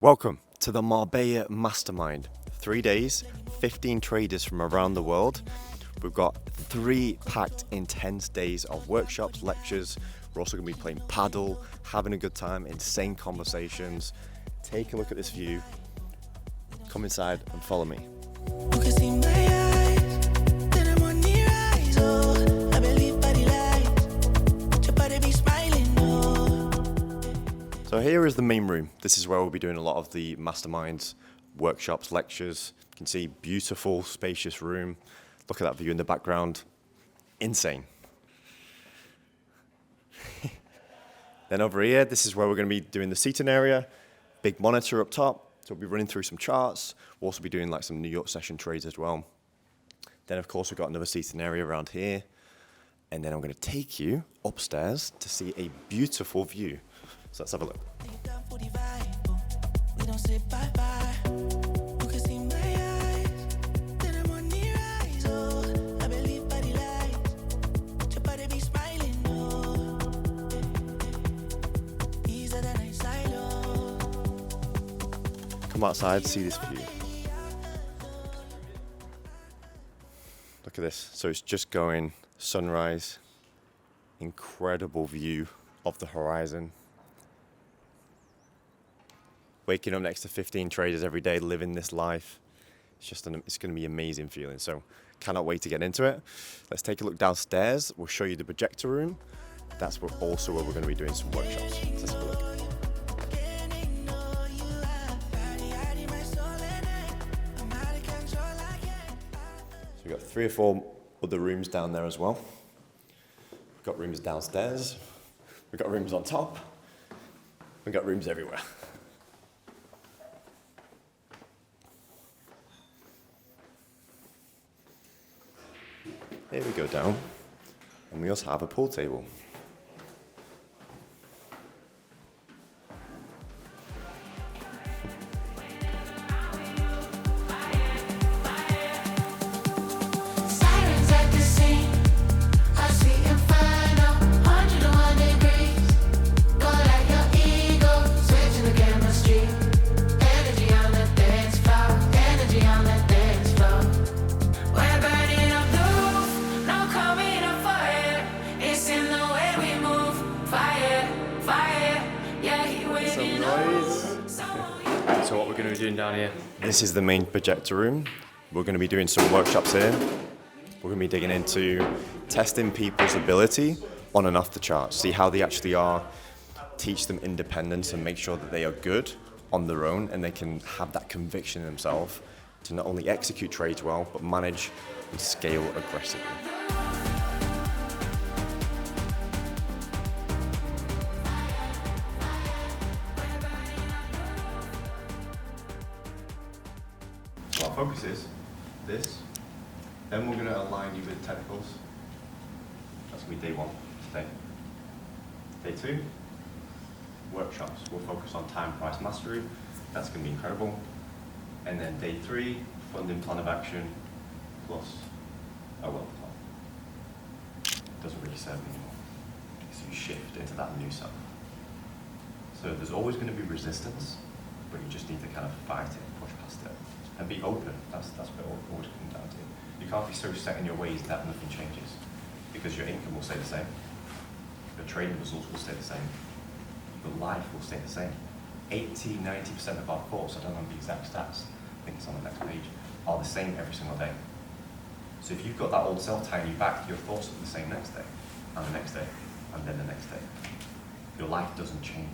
Welcome to the Marbella Mastermind. 3 days, 15 traders from around the world. We've got 3 packed intense days of workshops, lectures. We're also going to be playing paddle, having a good time, insane conversations. Take a look at this view. Come inside and follow me. So here is the main room. This is where we'll be doing a lot of the masterminds, workshops, lectures. You can see beautiful, spacious room. Look at that view in the background. Insane. Then over here, this is where we're going to be doing the seating area. Big monitor up top. So we'll be running through some charts. We'll also be doing like some New York session trades as well. Then of course we've got another seating area around here. And then I'm going to take you upstairs to see a beautiful view. So let's have a look. Come outside, see this view. Look at this. So it's just going sunrise. Incredible view of the horizon. Waking up next to 15 traders every day, living this life. It's going to be an amazing feeling. So cannot wait to get into it. Let's take a look downstairs. We'll show you the projector room. That's also where we're going to be doing some workshops. Let's have a look. So we've got 3 or 4 other rooms down there as well. We've got rooms downstairs. We've got rooms on top. We've got rooms everywhere. Here we go down, and we also have a pool table. So what we're going to be doing down here? This is the main projector room. We're going to be doing some workshops here. We're going to be digging into testing people's ability on and off the chart, see how they actually are, teach them independence and make sure that they are good on their own and they can have that conviction in themselves to not only execute trades well, but manage and scale aggressively. So our focus is this. Then we're going to align you with technicals. That's going to be day 1 today. Day 2, workshops. We'll focus on time price mastery. That's going to be incredible. And then day 3, funding plan of action plus a wealth plan. Doesn't really serve me anymore. So you shift into that new self. So there's always going to be resistance, but you just need to kind of fight it, push past it, and be open. That's what it always comes down to. You can't be so set in your ways that nothing changes, because your income will stay the same, your trading results will stay the same, your life will stay the same. 80-90% of our thoughts, I don't know the exact stats, I think it's on the next page, are the same every single day. So if you've got that old self tying you back, your thoughts are the same next day, and the next day, and then the next day. Your life doesn't change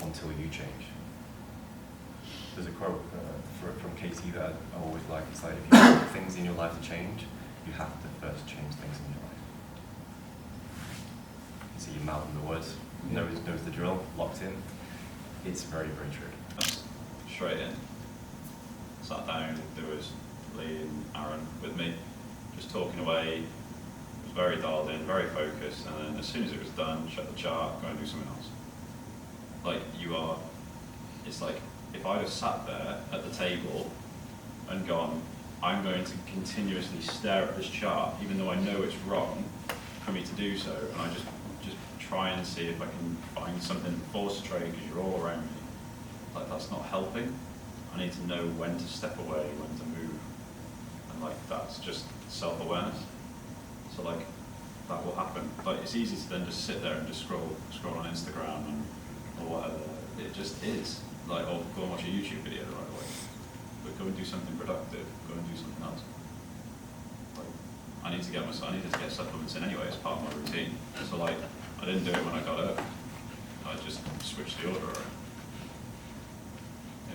until you change. There's a quote from Katie that I always like. It's like, if you want things in your life to change, you have to first change things in your life. You see your mouth in the words, knows the drill, locked in. It's very, very true. Straight in. Sat down, there was Lee and Aaron with me, just talking away. Was very dialed in, very focused, and then as soon as it was done, shut the chart, go and do something else. Like it's like, if I'd have sat there at the table and gone, I'm going to continuously stare at this chart, even though I know it's wrong for me to do so, and I just try and see if I can find something to force a trade because you're all around me. that's not helping. I need to know when to step away, when to move, and like that's just self-awareness. So like that will happen. Like it's easy to then just sit there and just scroll on Instagram or whatever. It just is. Like, or go and watch a YouTube video right away. But go and do something productive. Go and do something else. Like, I needed to get supplements in anyway as part of my routine. So like, I didn't do it when I got up. I just switched the order around.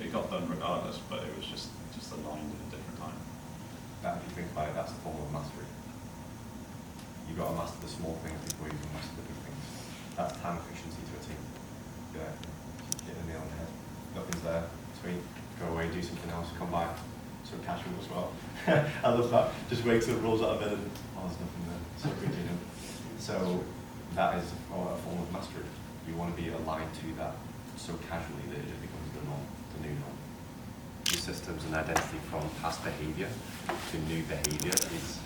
It got done regardless, but it was just aligned at a different time. That, if you think about it, that's the form of mastery. You've got to master the small things before you can master the big things. That's time efficiency to a team. Yeah, hit the nail on the head. Nothing's there, sweet, go away, do something else, come back. So casual as well. I love that. Just wait till it rolls out of bed and, oh, there's nothing there. So good, you know. So that is a form of mastery. You want to be aligned to that so casually that it becomes the norm, the new norm. New systems and identity from past behaviour to new behaviour is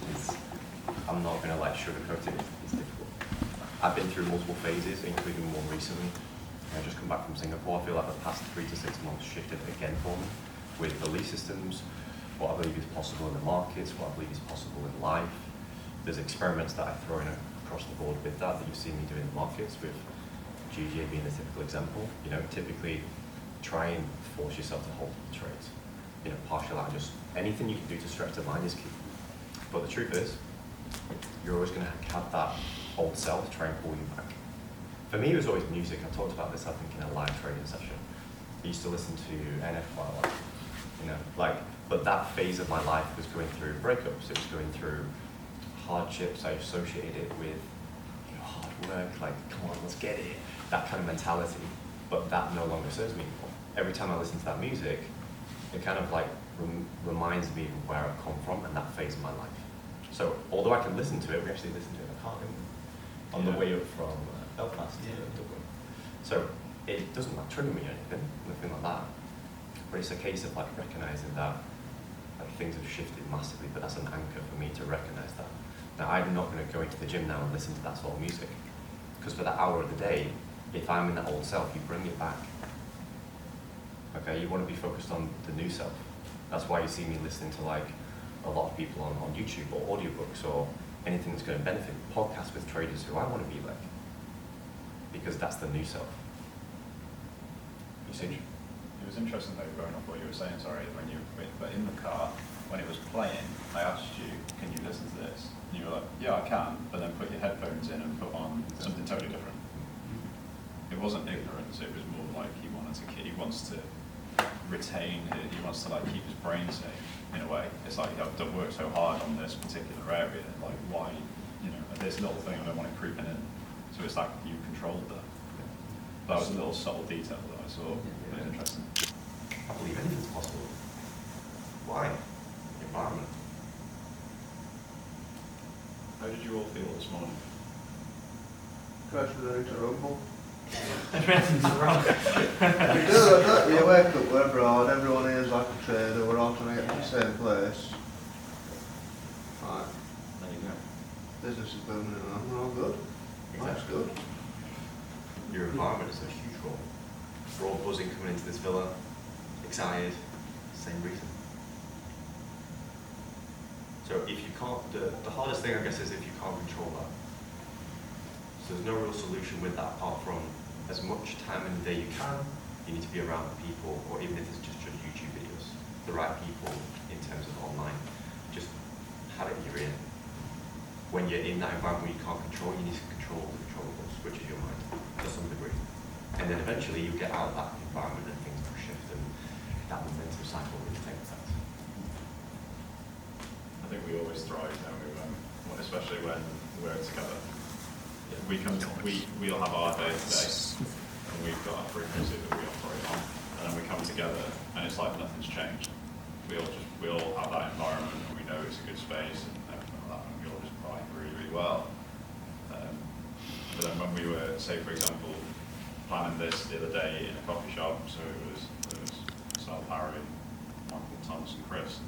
I'm not going to like sugarcoat it, it's difficult. I've been through multiple phases, including one recently. I just come back from Singapore. I feel like the past 3 to 6 months shifted again for me with belief systems, what I believe is possible in the markets, what I believe is possible in life. There's experiments that I throw in across the board with that you've seen me do in the markets, with GGA being the typical example. You know, typically try and force yourself to hold the trades. You know, partial out, just anything you can do to stretch the mind is key. But the truth is, you're always going to have that old self try and pull you back. For me, it was always music. I talked about this, I think, in a live training session. I used to listen to NF quite a lot, you know, like, but that phase of my life was going through breakups. It was going through hardships. I associated it with, you know, hard work, like, come on, let's get it, that kind of mentality. But that no longer serves me anymore. Every time I listen to that music, it kind of like reminds me of where I've come from and that phase of my life. So although I can listen to it, we actually listened to it in the car on the way up from Belfast to Dublin. So it doesn't like trigger me or anything, nothing like that. But it's a case of like recognizing that like things have shifted massively, but that's an anchor for me to recognize that. Now I'm not going to go into the gym now and listen to that sort of music, because for that hour of the day, if I'm in that old self, you bring it back. Okay, you want to be focused on the new self. That's why you see me listening to like a lot of people on YouTube or audiobooks or anything that's going to benefit, podcasts with traders who I want to be like, because that's the new self. You see? It was interesting though, going off what you were saying, sorry, but in the car, when it was playing, I asked you, can you listen to this? And you were like, yeah, I can, but then put your headphones in and put on something totally different. It wasn't ignorance, it was more like he wants to retain it, he wants to like keep his brain safe in a way. It's like, I've worked so hard on this particular area, like why, you know, this little thing, I don't want it creeping in. So it's like you controlled that. That was a little subtle detail that I saw. It was interesting. I believe anything's possible. Why? Environment. How did you all feel this morning? Presidential. Everything's wrong. You do, don't you? You wake up, we're abroad, everyone here is like a trader, we're all trying to get to the same place. Right, There you go. business is booming and we're all good. Life's good. Your environment is a huge role. We're all buzzing coming into this villa, excited, same reason. So if you can't, the hardest thing I guess is if you can't control that. So there's no real solution with that apart from as much time in the day you can, you need to be around people, or even if it's just YouTube videos, the right people in terms of online, just have it in your ear. When you're in that environment where you can't control, you need to control the controllables, which is your mind, to some degree. And then eventually you get out of that environment and things will shift and that momentum cycle will take effect. I think we always thrive, don't we, especially when we're together. We'll have our day today, and we've got a frequency that we operate on, and then we come together, and it's like nothing's changed. We all have that environment, and we know it's a good space, and everything like that, and we all just vibe really, really well. But then when we were, say for example, planning this the other day in a coffee shop, so it was Sal Parry, Michael Thomas, and Chris.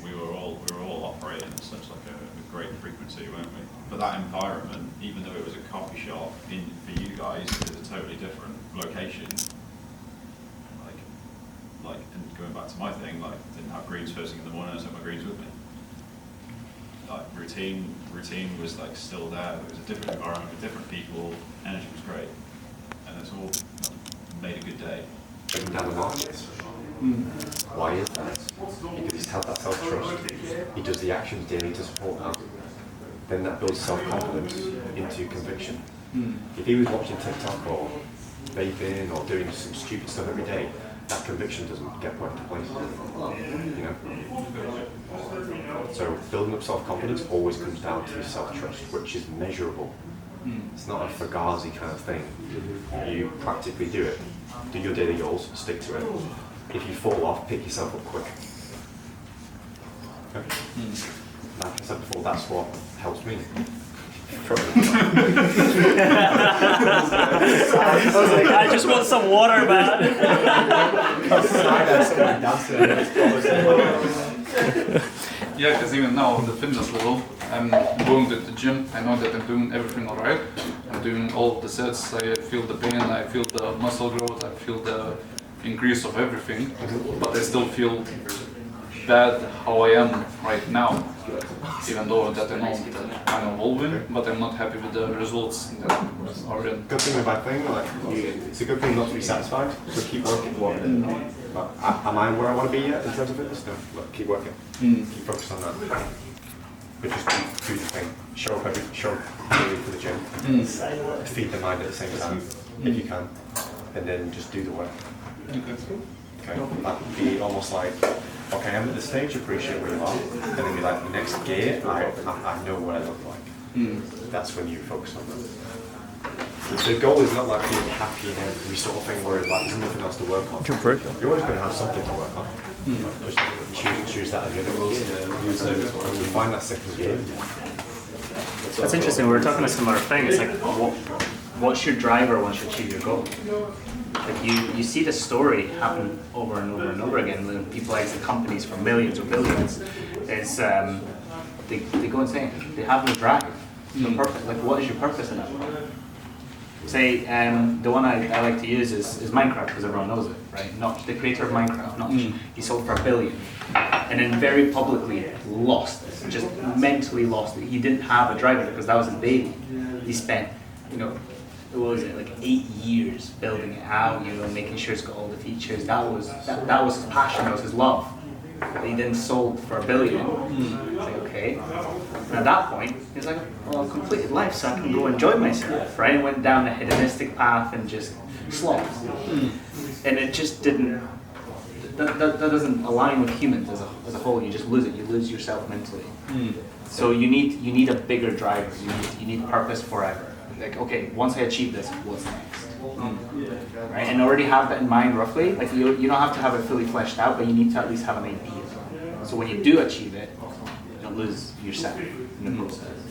We were all operating at such like a great frequency, weren't we? But that environment, even though it was a coffee shop, for you guys, it was a totally different location. Like back to my thing, like didn't have greens first thing in the morning, I took my greens with me. Like routine was like still there. It was a different environment with different people. Energy was great, and it's all made a good day. Bring down the markets. Why is that? Because he's held that self-trust. He does the actions daily to support that. Then that builds self-confidence into conviction. If he was watching TikTok or vaping or doing some stupid stuff every day, that conviction doesn't get put into place. You know? So building up self-confidence always comes down to self-trust, which is measurable. It's not a fugazi kind of thing. You practically do it. Do your daily goals, stick to it. If you fall off, pick yourself up quick. Okay? Like I said before, that's what helps me. I was like, I just want some water, man. Yeah, because even now on the fitness level, I'm going to the gym. I know that I'm doing everything alright. I'm doing all the sets. I feel the pain. I feel the muscle growth. I feel the increase of everything. But I still feel bad how I am right now. Even though that I know that I'm evolving, but I'm not happy with the results that are in. Good thing and bad thing, like it's a good thing not to be satisfied, so keep working toward it. But am I where I want to be yet in terms of fitness? No, look, keep working. Keep focused on that. But just do the thing. Show up early for the gym. Feed the mind at the same time, if you can. And then just do the work. Okay, that would be almost like, okay, I'm at this stage, appreciate where you are, and then be like, the next gear, I know what I look like. That's when you focus on that. The goal is not like being happy in every sort of thing where like there's nothing else to work on. You're always going to have something to work on. Just choose that as your goal. So when you find that second gear. That's interesting. We were talking about a similar thing. It's like, what's your driver once you achieve your goal? Like you see the story happen over and over and over again when people exit companies for millions or billions. Is they go insane. They have no drive, no purpose. Like, what is your purpose in that world? Say the one I like to use is Minecraft, because everyone knows it, right? Notch, the creator of Minecraft, Notch. He sold for $1 billion, and then very publicly lost it, just mentally lost it. He didn't have a driver because that was his baby. He spent, what was it, like 8 years building it out, making sure it's got all the features. That was his passion, that was his love. He then sold for $1 billion. It's like, okay. And at that point, he's like, well, I've completed life, so I can go enjoy myself, right? And went down a hedonistic path and just sloth. And it just didn't, that doesn't align with humans as a whole. You just lose it, you lose yourself mentally. So you need a bigger driver, you need purpose forever. Like, okay, once I achieve this, what's next? Right? And already have that in mind roughly. Like you don't have to have it fully fleshed out, but you need to at least have an idea. So when you do achieve it, you don't lose yourself in the process.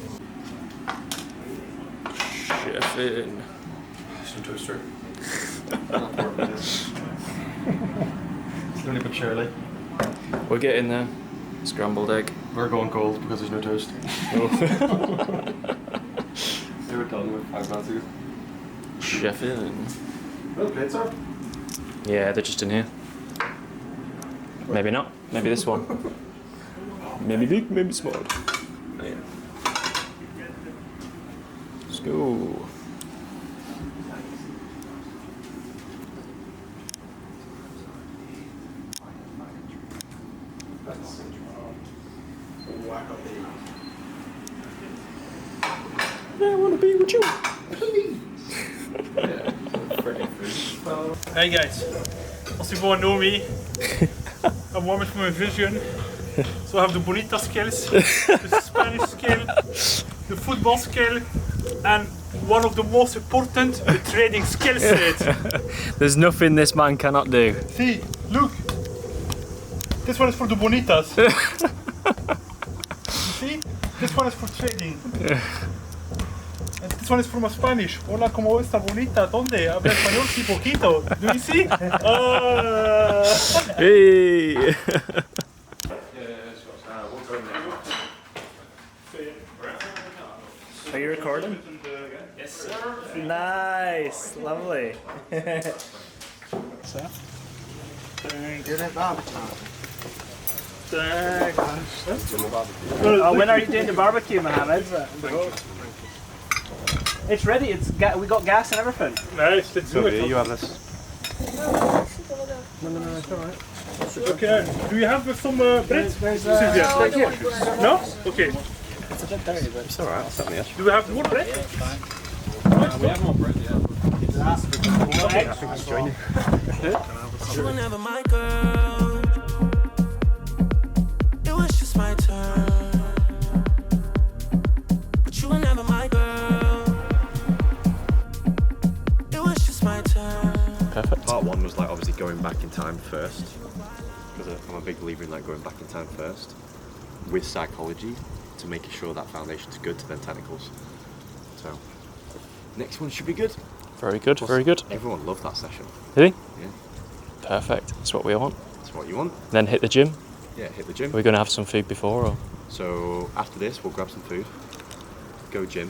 Chef in. Some toaster. Slowly but surely. We're getting there. Scrambled egg. We're going cold because there's no toast. Oh. They were done with 5 minutes ago. Chef in. Well, plates are. Yeah, they're just in here. Maybe not. Maybe this one. Maybe big, maybe small. Yeah. Let's go. I want to be with you. Hey guys, als you want to know me, I'm warming for my vision. So I have the bonita skills, the Spanish skill, the football skill, and one of the most important, the trading skill set. There's nothing this man cannot do. See, look, this one is for the bonitas. You see, this one is for trading. And this one is for my Spanish. Hola, ¿cómo está bonita? ¿Dónde? Habla español, sí, poquito. Do you see? Hey! Are you recording? Yes, sir. Nice, lovely. You didn't barbecue. When are you doing the barbecue, Mohammed? It's ready. We got gas and everything. Nice, let's do it. You have this. No, it's alright. Okay, do you have some bread? Sylvia? No? Okay. It's a bit dirty, but It's alright, I'll set on the edge. Do we have more bread? We have more bread, yeah. I think I should join you. You were never my girl. It was just my turn. But you were never my girl. It was just my turn. Perfect. Part one was like obviously going back in time first, because I'm a big believer in like going back in time first, with psychology, to making sure that foundation's good to then technicals. So, next one should be good. Very good, very good. Everyone loved that session. Did he? Yeah, Perfect. That's what we want. that's what you want. Then hit the gym. Yeah, hit the gym. We're going to have some food before, or? So after this, we'll grab some food, go gym,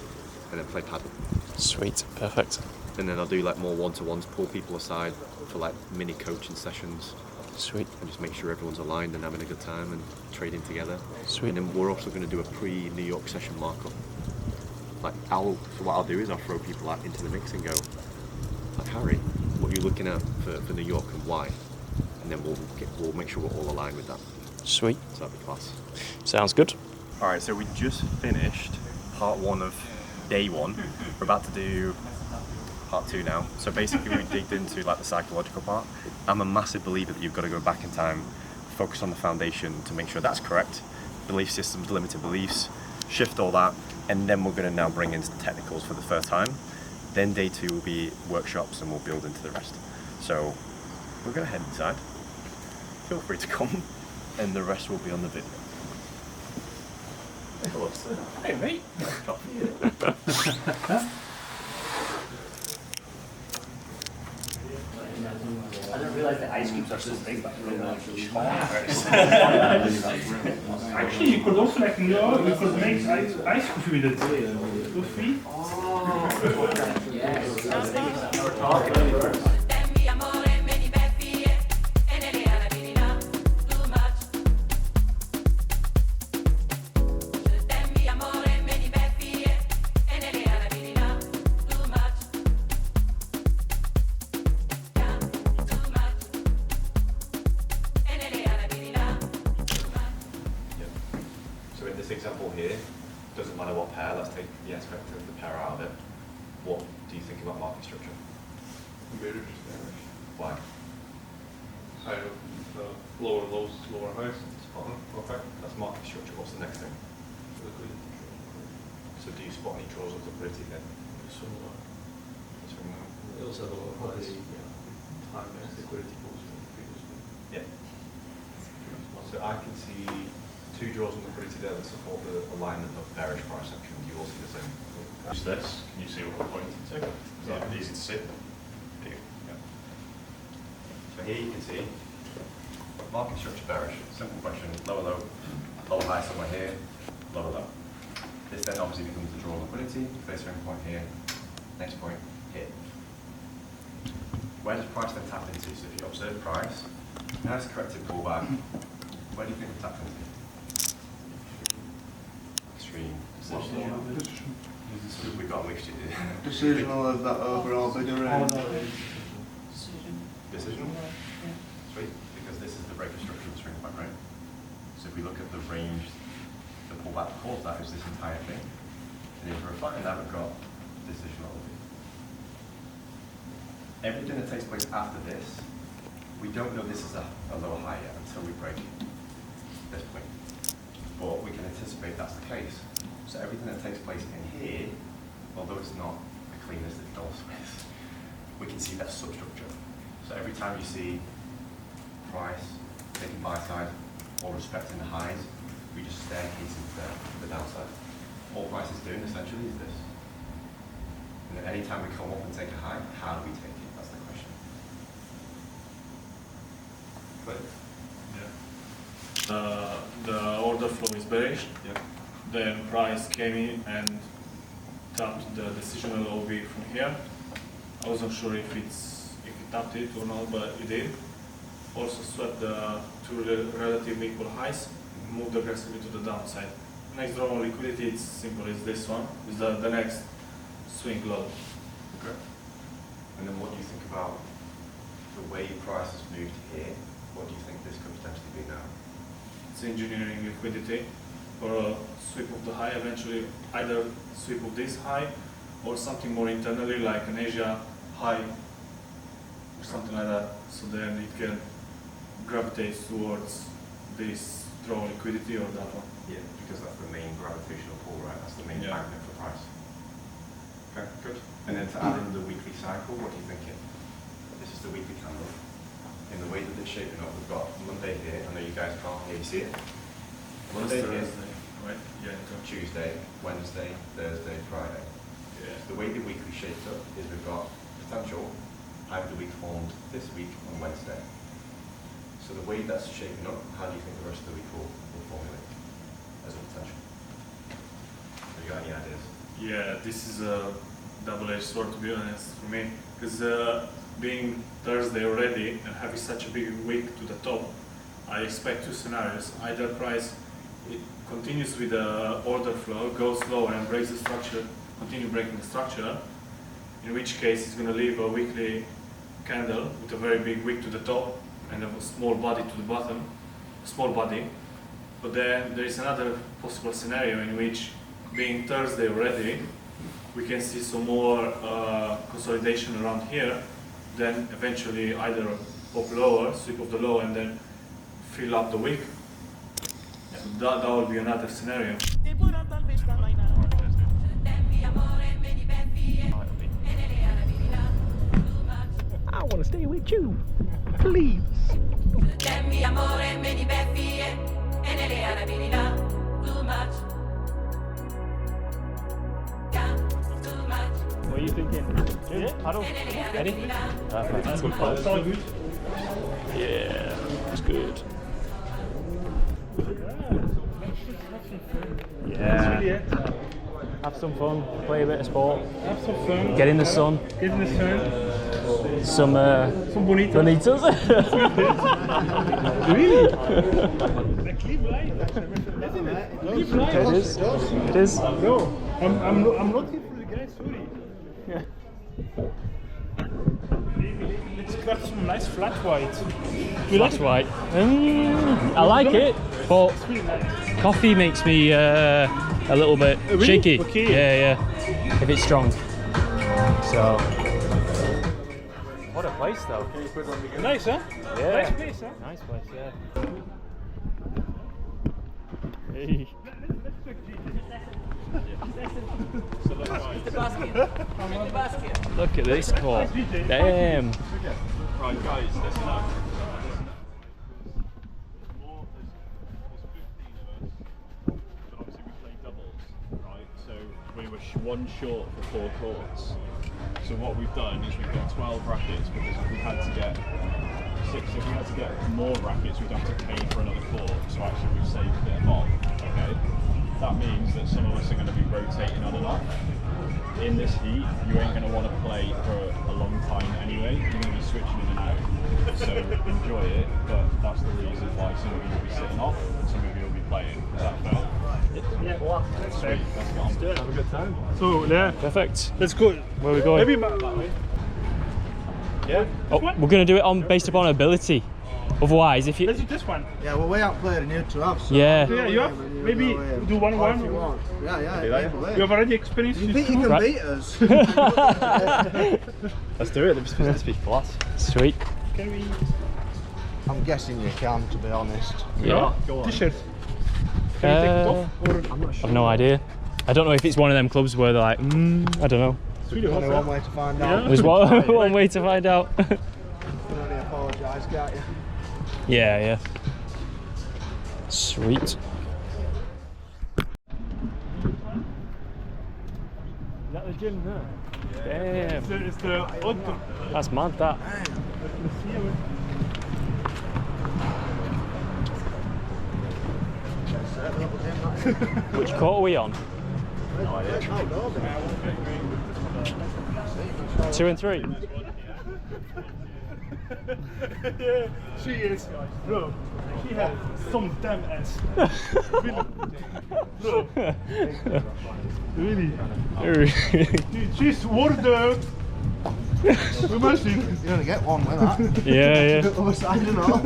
and then play paddle. Sweet. Perfect. And then I'll do like more one-to-ones, pull people aside for like mini coaching sessions, Sweet. and just make sure everyone's aligned and having a good time and trading together. Sweet. And then we're also going to do a pre-New York session markup. Like so what I'll do is I'll throw people out into the mix and go, like, Harry, what are you looking at for New York and why? And then we'll make sure we're all aligned with that. Sweet. So that'll be class. Sounds good. All right, so we just finished part one of day one. We're about to do part two now. So basically we digged into like the psychological part. I'm a massive believer that you've got to go back in time, focus on the foundation to make sure that's correct. Belief systems, limited beliefs, shift all that, and then we're going to now bring in the technicals for the first time. Then day two will be workshops and we'll build into the rest. So we're going to head inside. Feel free to come, and the rest will be on the video. Hey, mate. I didn't realize the ice cubes are so big, but Actually, you could also like, you could make ice coffee with it. Coffee? So in this example here, doesn't matter what pair, let's take the aspect of the pair out of it. What do you think about market structure? Bearish, bearish. Why? Higher, lower lows, lower highs. Spot on. Okay. That's market structure. What's the next thing? Liquidity. So do you spot any draws of liquidity then? So, Swing that. they also have a lot of time-based liquidity pools from previously. Yeah. So I can see two draws on liquidity there that support the alignment of bearish price action. Do you all see the same? Use this. Can you see what we're pointing to? Is that easy to see? Yeah. So here you can see market structure bearish. Simple question: lower low, lower high somewhere here, lower low. This then obviously becomes the draw liquidity. First point here, next point here. Where does price then tap into? So if you observe price, nice corrective pullback. Where do you think it tapped into? Extreme decision. We've got a mixture here. Decisional of that overall bigger range. Decisional? Sweet, because this is the breaker structure of the string point, right? So if we look at the range, the pullback that caused that is this entire thing. And if we're refine that, we've got decisional. Everything that takes place after this, we don't know this is a lower high yet until we break this point. But we can anticipate that's the case. So everything that takes place in here, although it's not the cleanest it does with, we can see that substructure. So every time you see price taking buy side or respecting the highs, we just staircase into the downside. All price is doing essentially is this. And then anytime we come up and take a high, how do we take it? That's the question. But The order flow is bearish. yeah. Then price came in and tapped the decisional OV from here. I wasn't sure if it tapped it or not, but it did. also swept the two relatively equal highs, moved aggressively to the downside. Next draw on liquidity, it's simple, it's this one, is the next swing low. Okay. And then what do you think about the way price has moved here? What do you think this could potentially be now? It's engineering liquidity for a sweep of the high, eventually either sweep of this high or something more internally like an Asia high or something like that. So then it can gravitate towards this draw liquidity or that one. Yeah, because that's the main gravitational pull, right? That's the main Yeah. magnet for price. Okay, good. And then to add in the weekly cycle, what are you thinking? This is the weekly candle. In the way that it's shaping up, we've got Monday here. I know you guys can't really see it. Monday here, Thursday, right? Yeah. Tuesday, Wednesday, Thursday, Friday. Yeah. The way the weekly shapes up is we've got potential hyperweek formed this week on Wednesday. So the way that's shaping up, how do you think the rest of the week will formulate as a potential? Have you got any ideas? Yeah, this is a double-edged sword to be honest for me, because being Thursday already and having such a big week to the top, I expect two scenarios. Either price it continues with the order flow, goes lower and breaks the structure, continue breaking the structure, in which case it's going to leave a weekly candle with a very big wick to the top and a small body to the bottom, small body. But then there is another possible scenario in which, being Thursday already, we can see some more consolidation around here, then eventually either pop lower, sweep of the low and then fill up the wick. So that will be another scenario. I want to stay with you, please. What are you thinking? Yeah. Paddle? Ready? Perfect. That's good. Yeah, it's good. Yeah. Have some fun, play a bit of sport. Have some fun. Get in the sun. Get in the sun. Some bonitos. bonitos. Really? Like live life. Isn't it? Live life. It is. It is. No, I'm not here for the guy, sorry. Yeah. Let's grab some nice flat white. That's white. I like it, but It's really nice. coffee makes me a little bit Really? shaky. Okay. Yeah. If it's strong. So. What a place, though. Nice, huh? Yeah. Nice place, huh? Nice place, yeah. Hey. Look at this court. Damn. Right, guys, listen up. We were one short for 4 courts. So what we've done is we've got 12 rackets because if we had to get 6, if we had to get more rackets, we'd have to pay for another court. So actually we've saved a bit of on. Okay, that means that some of us are going to be rotating on and off. In this heat, you ain't going to want to play for a long time anyway. You're going to be switching in and out. So enjoy it, but that's the reason why some of you will be sitting off and some of you will be playing. Is that fair? Yeah, that's Sweet, let's get on. do it. Have a good time. So, yeah, Perfect. let's go. Where are we going? Maybe that way. Yeah? Oh, we're going to do it on based upon ability. Otherwise, if you. Let's do this one. Yeah, well, we outplayed in here to have. So Yeah. Yeah, you have. Maybe do one. If you want. Yeah. You have already experienced You it think you too. can Right. beat us? Let's do it. This is supposed to be class. Sweet. Can we? I'm guessing you can, to be honest. Yeah. Go on. T-shirt. Can you take it off? Or I'm not sure. I've no idea. I don't know if it's one of them clubs where they're like, I don't know. it's really There's hot. only Huh? one way to find out. There's one way to find out. You can only apologise, can't you? Yeah. Sweet. Is that the gym there? Damn. It's the outdoor. That's mad, that. Which court are we on? 2 and 3. Yeah, she is. Bro, she has some damn ass. Really. Bro. Really. Dude, she's wonder. Imagine. You're gonna get one with that. Yeah, yeah. Other side and all.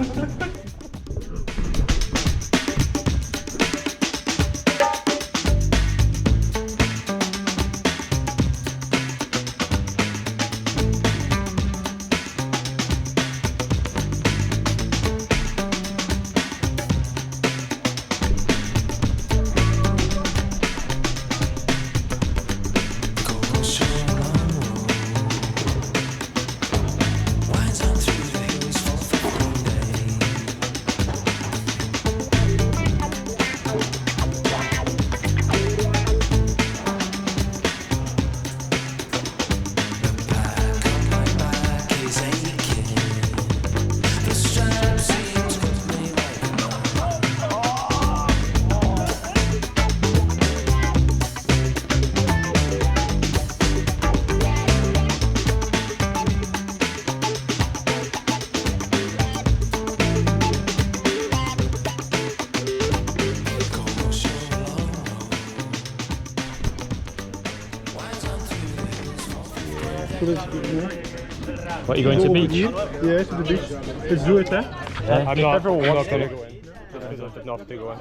What, are you going to the beach? Yeah, to the beach. Let's do it, eh? Yeah. I'm not going to go in. Because I did not to go in.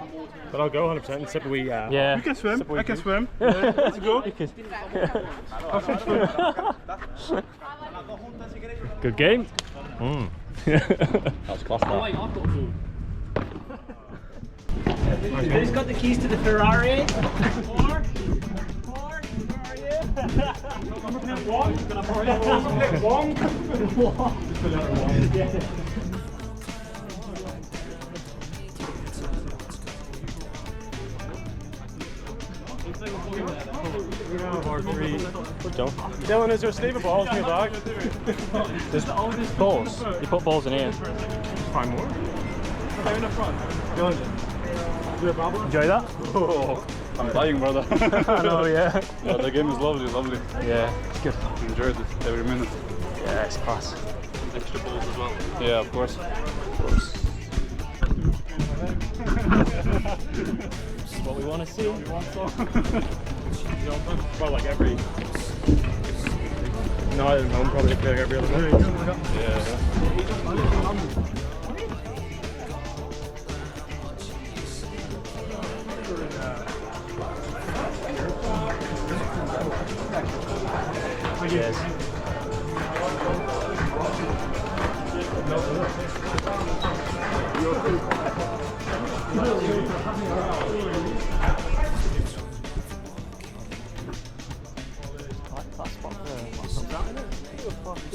But I'll go 100% except we. Yeah. You can swim. I can swim. Let's go. Good game. That's class. Who's got the keys to the Ferrari? Four, Dylan, is there a sleeve of balls in your bag? There's balls. You put balls in here. Find more. They're in the front. Dylan, do a babbler? Enjoy that? Oh, I'm dying, brother. I know, yeah. Yeah, the game is lovely, lovely. Yeah, it's good. Enjoyed it every minute. Yeah, it's class. Extra balls as well. Yeah, of course. This is what we want to see. Well, like every. No, I don't know. I'm probably play every other month. Yeah. Cheers.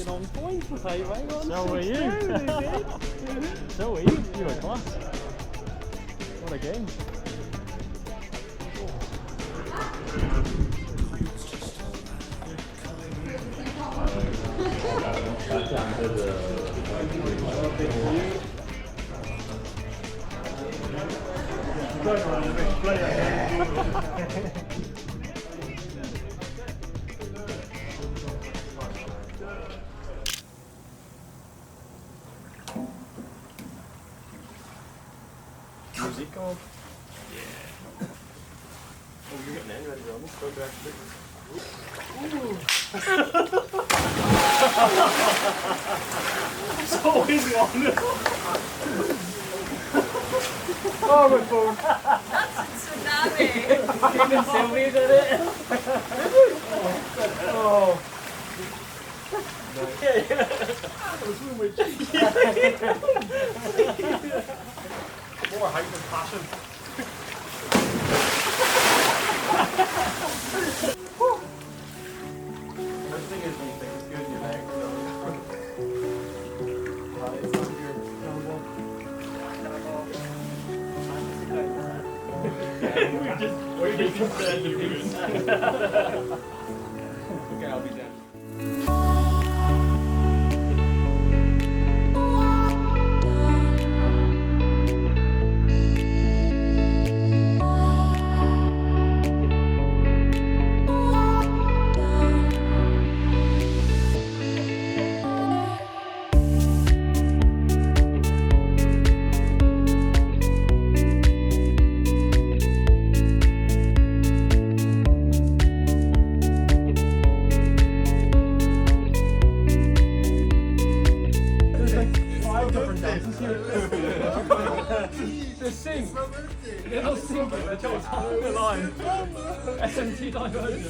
On point with how you right on. So were you. So were you. You were class. What a game. Music on? Yeah. Oh, you're getting in ready, Roman. Go back to it. It's always one. Oh, my phone. That's a tsunami. Even Sylvia did it. Oh. More hype and passion. The thing is, when you think it's good, you're like, it's not your number one. We're just said the views. Okay, I'll be down. different dances. Just sing. They'll sing it. The top of the line. SMT divergence.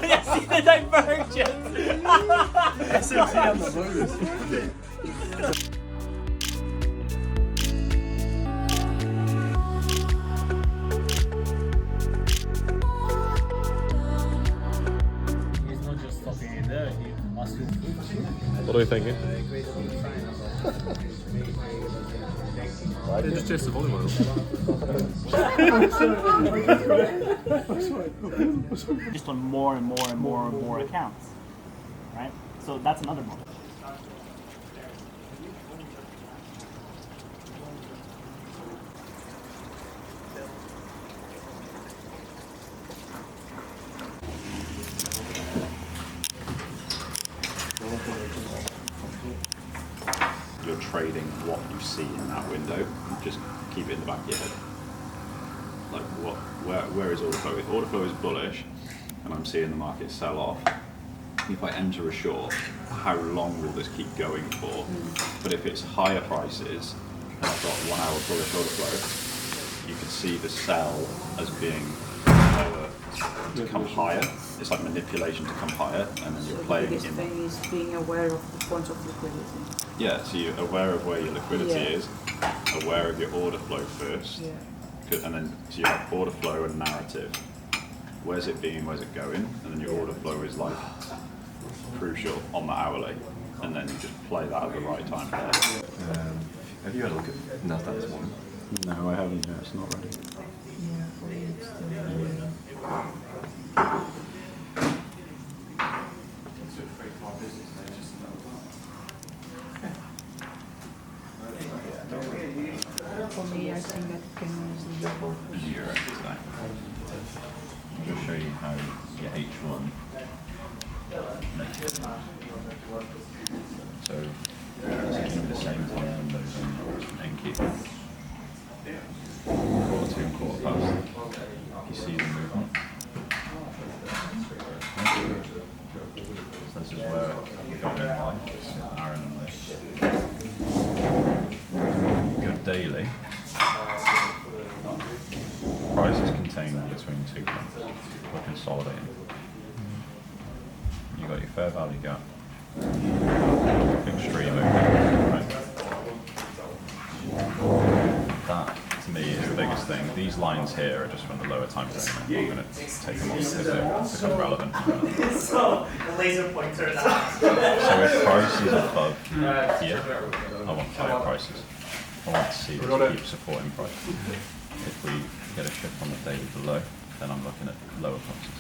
Yes, the divergence. SMT on the blues. He's not just stopping in there, he must do food. What are we thinking? They just taste the olive oil. Just on more and more and more and more accounts, right? So that's another model. You're trading what you see in that window. Just keep it in the back of your head. Like where is order flow? If order flow is bullish and I'm seeing the market sell off, if I enter a short, how long will this keep going for? But if it's higher prices and I've got 1 hour bullish order flow, you can see the sell as being lower to come higher. It's like manipulation to come higher, and then you're playing The biggest thing is being aware of the points of liquidity. Yeah, so you're aware of where your liquidity is, aware of your order flow first, and then so you have order flow and narrative. Where's it being, where's it going? And then your order flow is like crucial on the hourly, and then you just play that at the right time. Have you had a look at NASDAQ this morning? No, I haven't yet. It's not ready. For me, I think that can be both. Euro today. I'll just show you how your H1 makes it. So, it's keep the same time windows on Enquiries. Quarter two and quarter past. You see the movement. So this is where we got in line. Aaron and Liz. Good daily. Price is contained between 2 points. We're consolidating. You got your fair value gap. Extreme movement. Right? That to me is the biggest thing. These lines here are just from the lower time frame. I'm going to take them off because they're become relevant. So the laser pointer out. So if price is above here, I want higher prices. I want to see this keep supporting price. If we get a shift on the daily below, then I'm looking at lower prices.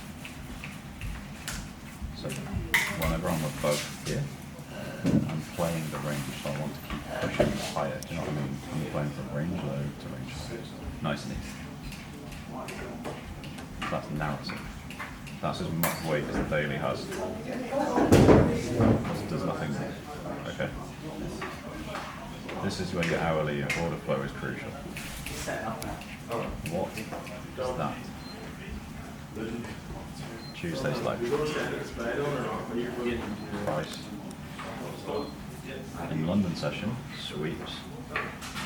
So whenever I'm above here, I'm playing the range, so I want to keep pushing higher. Do you know what I mean? I'm playing from range low to range high. Nice and easy. That's narrative. That's as much weight as the daily has. There's nothing. Okay. This is when your hourly order flow is crucial. What is that? Tuesday's low. Price. In London session, sweeps.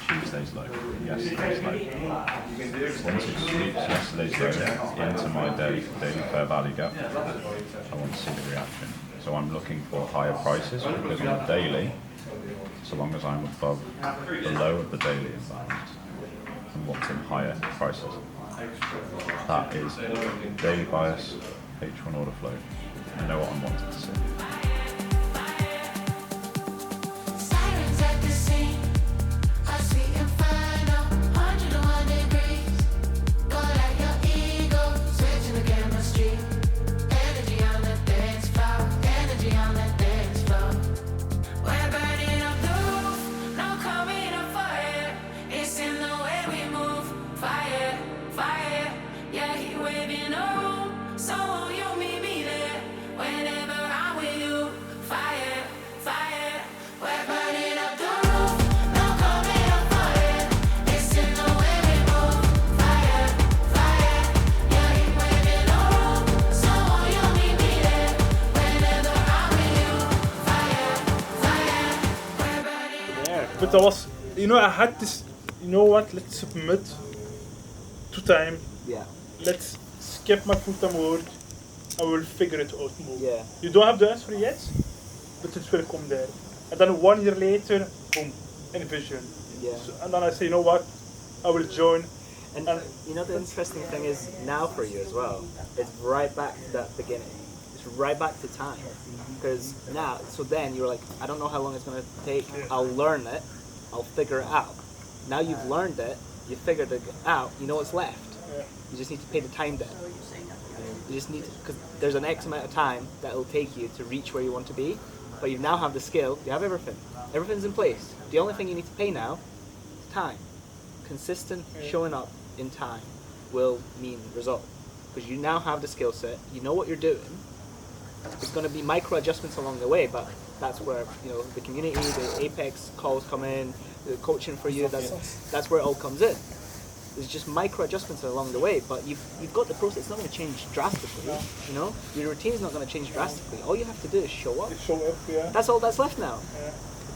Tuesday's low. Yesterday's low. Once it sweeps yesterday's low into my daily fair value gap, I want to see the reaction. So I'm looking for higher prices because on the daily, so long as I'm above the low of the daily environment, I'm wanting higher prices. That is daily bias, H1 order flow. I know what I'm wanting to see. Yeah, he waving home, so won't you meet me there? Whenever I'm with you, but I was, I had this, let's submit to time. Yeah. Let's skip my full-time work. I will figure it out more. Yeah. You don't have the answer yet, but it will come there. And then 1 year later, boom, envision. Yeah. So, and then I say, you know what, I will join. And the interesting thing is now for you as well, it's right back to that beginning. It's right back to time. Because now, so then you're like, I don't know how long it's going to take. I'll learn it. I'll figure it out. Now you've learned it. You figured it out. You know what's left. You just need to pay the time debt. You just need to, because there's an X amount of time that will take you to reach where you want to be. But you now have the skill. You have everything. Everything's in place. The only thing you need to pay now is time. Consistent showing up in time will mean result. Because you now have the skill set. You know what you're doing. It's going to be micro adjustments along the way, but that's where the community, the Apex calls come in, the coaching for you. That's where it all comes in. There's just micro adjustments along the way, but you've got the process. It's not going to change drastically. Your routine's not going to change drastically. All you have to do is show up. That's all that's left now.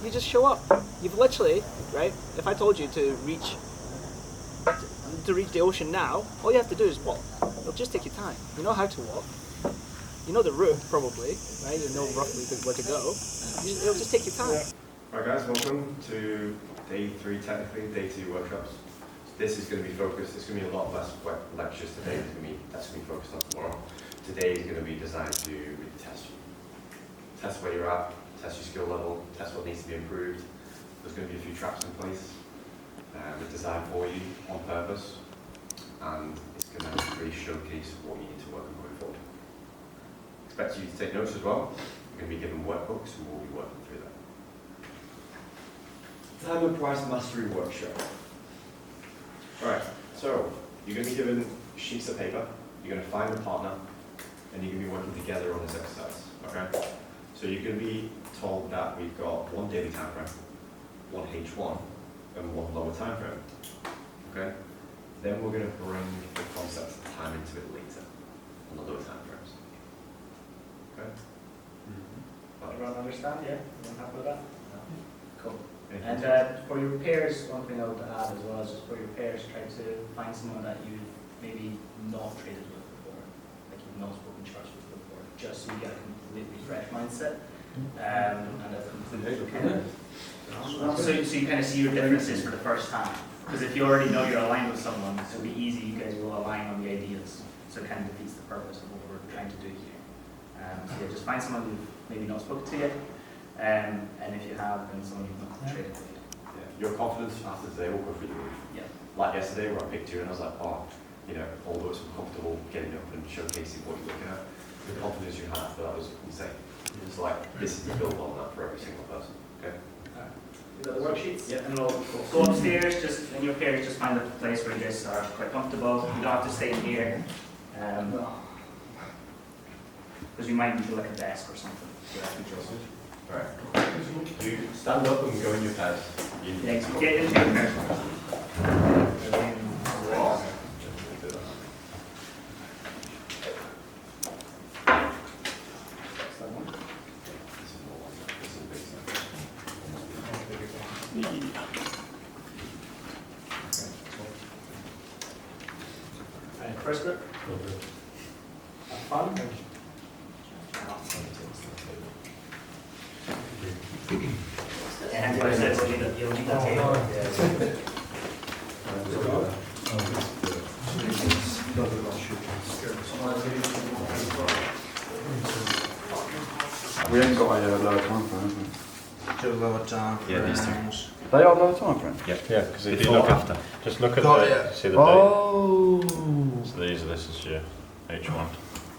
You just show up. You've literally, right? If I told you to reach the ocean now, all you have to do is walk. It'll just take you time. You know how to walk. You know the route, probably, right? You know roughly where to go. It'll just take you time. Right guys, welcome to day 3 technically, day 2 workshops. This is going to be focused, it's going to be a lot less lectures today, that's going to be focused on tomorrow. Today is going to be designed to really test you. Test where you're at, test your skill level, test what needs to be improved. There's going to be a few traps in place. We're designed for you on purpose, and it's going to really showcase what you need to work on going forward. Expect you to take notes as well. You're going to be given workbooks and we'll be working through that. Time and price mastery workshop. Alright, so you're going to be given sheets of paper, you're going to find a partner, and you're going to be working together on this exercise. Okay? So you're going to be told that we've got 1 daily time frame, 1 H1, and 1 lower time frame. Okay? Then we're going to bring the concept of time into it later, on the lower time frames. Okay? Everyone understand? Yeah? Everyone happy with that? Cool. Anything And for your pairs, one thing I would add as well is just for your pairs, try to find someone that you've maybe not traded with before, like you've not spoken church with before, just so you get a completely fresh mindset and a completely kind of, so you kind of see your differences for the first time. Because if you already know you're aligned with someone, it'll be easy, you guys will align on the ideas. So it kind of defeats the purpose of what we're trying to do here. So yeah, just find someone you've maybe not spoken to yet. And if you have, then someone you've not traded with. Yeah. Your confidence after today will go through the roof. Yeah. Like yesterday where I picked you and I was like, although it's uncomfortable getting up and showcasing what you're looking at, the confidence you had after that was insane. It's like, this is the build on that for every single person. Okay? You got the worksheets? Yeah. And we'll go upstairs, just in your pairs, just find a place where you guys are quite comfortable. You don't have to stay in here. Because you might need to like a desk or something. Alright. You stand up and go in your pairs. Yeah, get into your pairs. First group. Have fun. And what I said, so you'll need that table. We ain't got a lower time frame, have we? Two lower time frames. Yeah, these two. They are lower time frame? Yeah, because if you Before look after. just look at see the date. Oh. So this is your H1.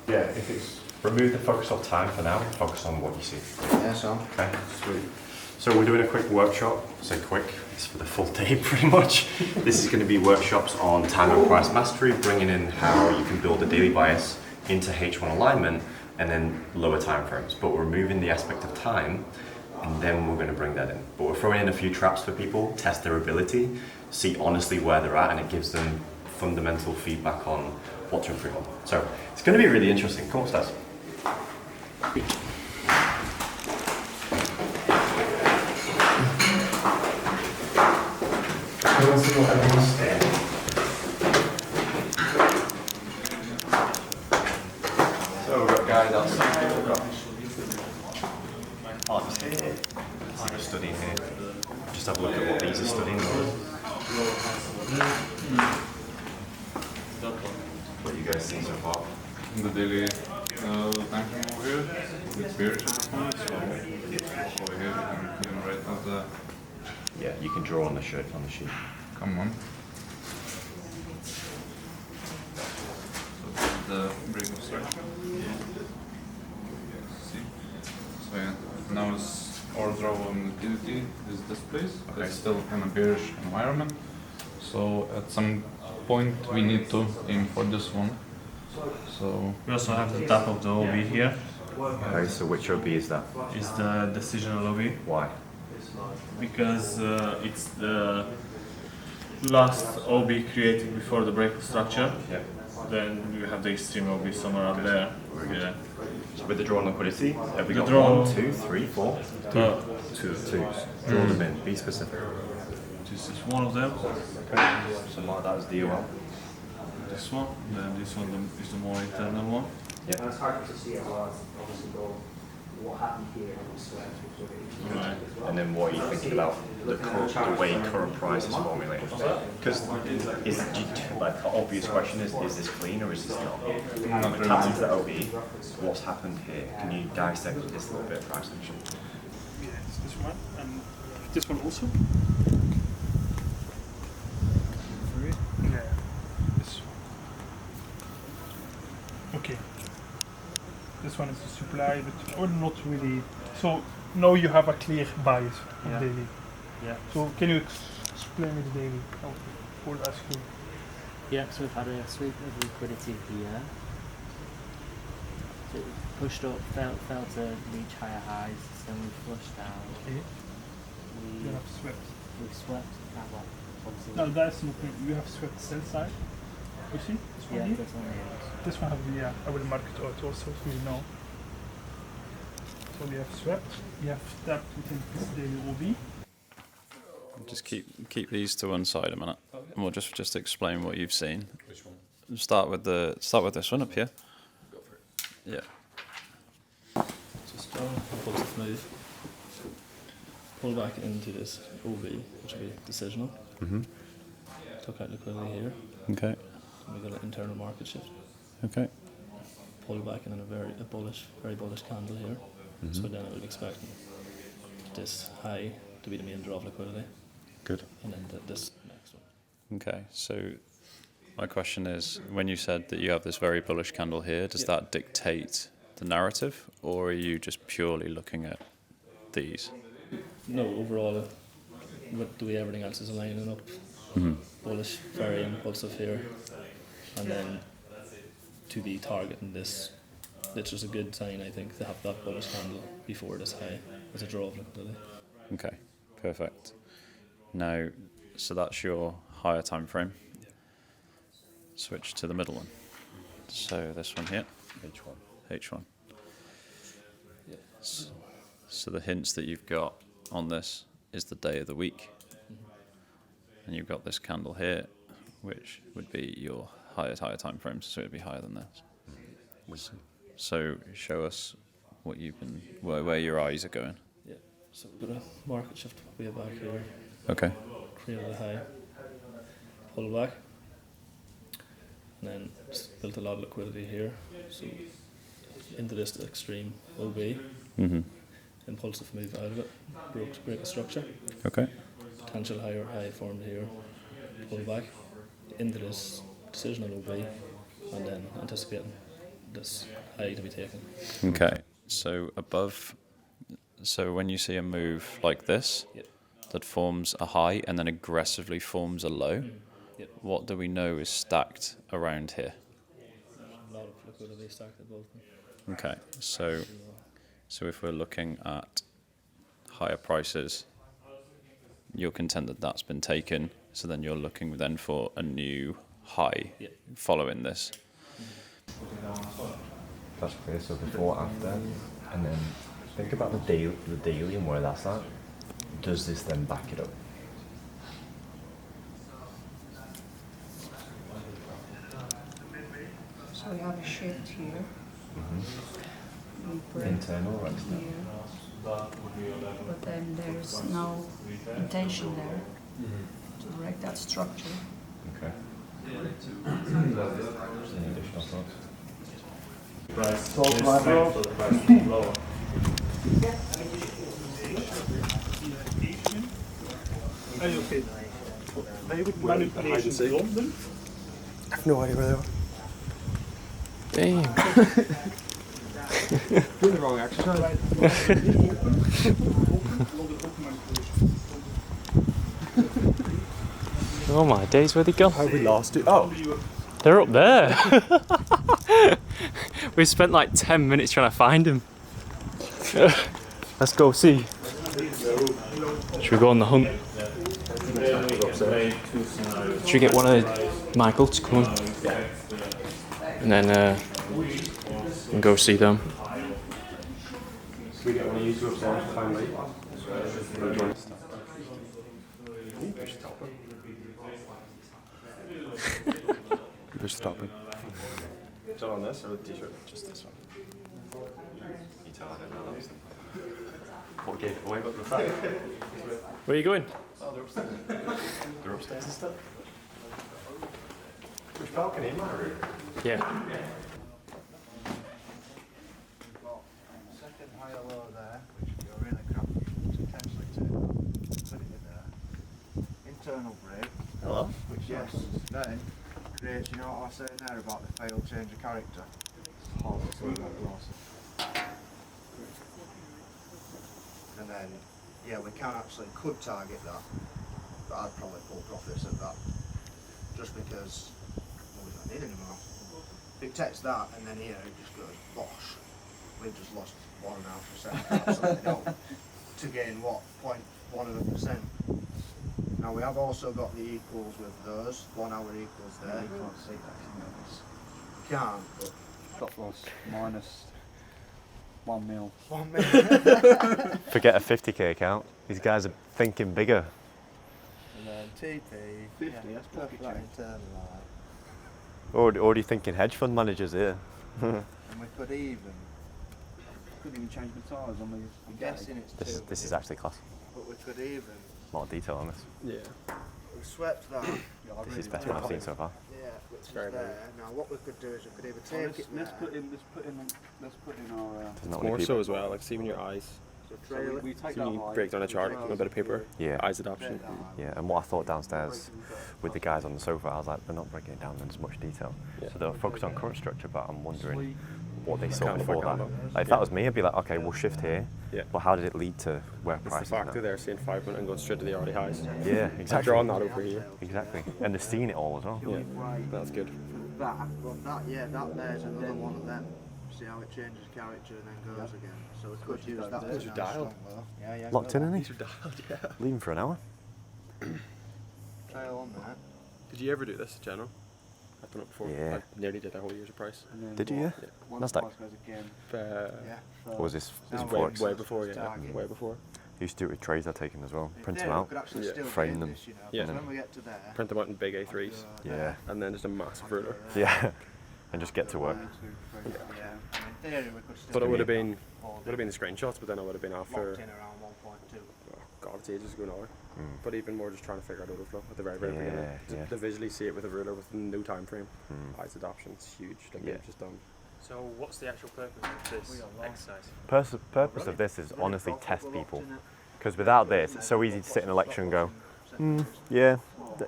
Yeah, if it's remove the focus of time for now, focus on what you see. Yeah, so. Okay, sweet. So we're doing a quick workshop. Say quick, it's for the full day pretty much. This is going to be workshops on time and price mastery, bringing in how you can build a daily bias into H1 alignment and then lower time frames. But we're removing the aspect of time and then we're going to bring that in. But we're throwing in a few traps for people, test their ability, see honestly where they're at, and it gives them fundamental feedback on what to improve on. So it's going to be really interesting. Come on, Stas. let's see what everyone's saying. So we've got a guy that's artist here. Let's see, studying here. Just have a look at what these are studying. What you guys see so far? The daily time frame over here, it's bearish at this moment, so over here you can write out the... Yeah, you can draw on the sheet. Come on. So this is the break of structure. See? So yeah, now it's our draw on liquidity is this place. Okay. It's still in a bearish environment. So at some point we need to aim for this one. So We also have the top of the OB here. Okay, so which OB is that? Is the decisional OB. Why? Because it's the last OB created before the break of structure. Yeah. Then you have the extreme OB somewhere up there. Yeah. So with the draw on liquidity, have we The got draw- 1, 2, 3, 4? Two. Twos. Draw them in. Be specific. This is one of them. Okay. So mark that as DOL. This one. Then this one is the more internal one. Yeah. And it's hard to see as well as obviously what happened here and sweat. Right. And then what are you thinking about the way current price is formulated? Because like the obvious question is this clean or is this not? Not Tapped into really. the OB, what's happened here? Can you dissect this a little bit, price action? Yeah, it's this one and this one also. Yeah, this one. Okay. This one is the supply, but not really. So now you have a clear bias on Yeah. daily. Yeah. So can you explain me the daily? I will ask you. Yeah, so we've had a sweep of liquidity here. So it pushed up, fell to reach higher highs, then we flushed down. Okay. We, You have swept. we swept that one. Obviously. No, that's not. You have swept sell side. You see? This one Yeah, here? that's on the end. This one have the, I will mark it out also so you know. So we have swept, we have tapped within this daily OB. Just keep these to one side a minute, and we'll just explain what you've seen. Which one? Start with this one up here. Go for it. Yeah. Just impulsive move. Pull back into this OB, which will be decisional. Took out liquidity here. Okay. And we got an internal market shift. Okay. Pull back and then a very bullish candle here. So then I would expect this high to be the main draw of liquidity. Good. And then this next one. Okay. So my question is, when you said that you have this very bullish candle here, does that dictate the narrative, or are you just purely looking at these? No, overall, the way everything else is lining up, bullish, very impulsive here, and then to be targeting this, it's just a good sign, I think, to have that bullish candle before this high as a draw of liquidity. Okay, perfect. Now, so that's your higher time frame. Yeah. Switch to the middle one. So this one here. H1. H1. Yeah. So the hints that you've got on this is the day of the week. And you've got this candle here, which would be your higher time frames, so it would be higher than this. So show us what you've been, where your eyes are going. Yeah. So we've got a market shift way back here. Okay. Created a high, pull back, and then just built a lot of liquidity here. So into this extreme OB, impulsive move out of it, break a structure. Okay. Potential higher high formed here, pull back into this decisional OB, and then anticipating this high to be taken. Okay. So above, so when you see a move like this, Yep. that forms a high and then aggressively forms a low, Yep. what do we know is stacked around here? A lot of liquidity stacked at both. Okay. So if we're looking at higher prices, you're content that that's been taken, so then you're looking then for a new high following this. That's clear. So before, after, and then think about the daily and where that's at. Does this then back it up? shift here. We break Internal or external? here. But then there's no intention there to break that structure. Okay. Any additional thoughts? Price Talk is about meant for the price to be lower. Okay. Manipulation beyond them. I have no idea where they are. Damn. Doing the wrong exercise. Oh my days, where'd they go? How we lost it? Oh, They're up there. We spent like 10 minutes trying to find them. Let's go see. Should we go on the hunt? Should we get one of Michael to come on? And then and go see them. Should we get one of you two upstairs to find late? We're stopping. Is that on this or the t-shirt? Just this one. You tell I didn't know that was them. What gave it away but the fact? Where are you going? Oh, they're upstairs. They're upstairs and stuff. Which balcony in my room? Yeah. second higher low there, which you're really crap potentially take that, put it in there. Internal brake. Hello? Which yes, then creates, you know what I was saying there about the failed change of character? And then, yeah, we can actually could target that, but I'd probably pull profits at that, just because well, we don't need any more. If it takes that and then here it just goes bosh, we've just lost 1.5%, absolutely no, to gain what, 0.1%. Now we have also got the equals with those, 1 hour equals there. You can't see that, can you? Can't, but stop loss minus 1 mil. 1 mil. Forget a 50k account. These guys are thinking bigger. And then TP, 50, that's perfect internal line. Already thinking hedge fund managers here. And we could even. Couldn't even change the tires on these. I'm guessing it's two. This is actually class. But we could even. A lot of detail on this. Yeah. We swept that. This is the best one I've seen so far. Yeah, which is there. Now what we could do is we could either take it Let's there. put in our. There's not More many so people. as well, like see when your eyes. So trail it. We take So that you high. break down a chart on a bit of paper. Yeah. Eyes adoption. Yeah, and what I thought downstairs with the guys on the sofa, I was like, they're not breaking it down in as much detail. Yeah. So they'll focus on current structure, but I'm wondering what they saw Kind of before like that. that. Like, if that was me, I'd be like, okay, we'll shift here. Yeah. But how did it lead to where It's the prices factor now? there, seeing 5 minutes and going straight to the hourly highs. Yeah, exactly. Drawing that over here. Exactly. And they're seeing it all as well. Yeah, that's good. That, but that, yeah, that there's another one of them. See how it changes character and then goes again. So we could use that. These are dialed. Yeah, yeah. Locked in, These isn't are dialed, yeah. he? Leaving for an hour. Trail on that. Did you ever do this, General? I've done it before. Yeah. I nearly did a whole year's price. Did you? Yeah. Once Nasdaq. price goes again. Or was this It's before? way before, yeah. Way before. Used to do it with trays I've taken as well. Print them Yeah, we out, could actually still frame gain them. this, you know, Yeah. because when we get to there. Print them out in big A3s. Yeah. And then just a massive ruler. Yeah. And just get to work. Yeah. In theory, we could still. But it would have been the screenshots, but then it would have been after. Locked in around 1.2. Oh God, it's ages ago now. But even more just trying to figure out overflow at the very beginning. Yeah. To visually see it with a ruler with no time frame. Eyes adoption, it's huge. Like Yeah. they've just done. So what's the actual purpose of this exercise? Purpose of this is honestly test people. Because without this, it's so easy to sit in a lecture and go, yeah,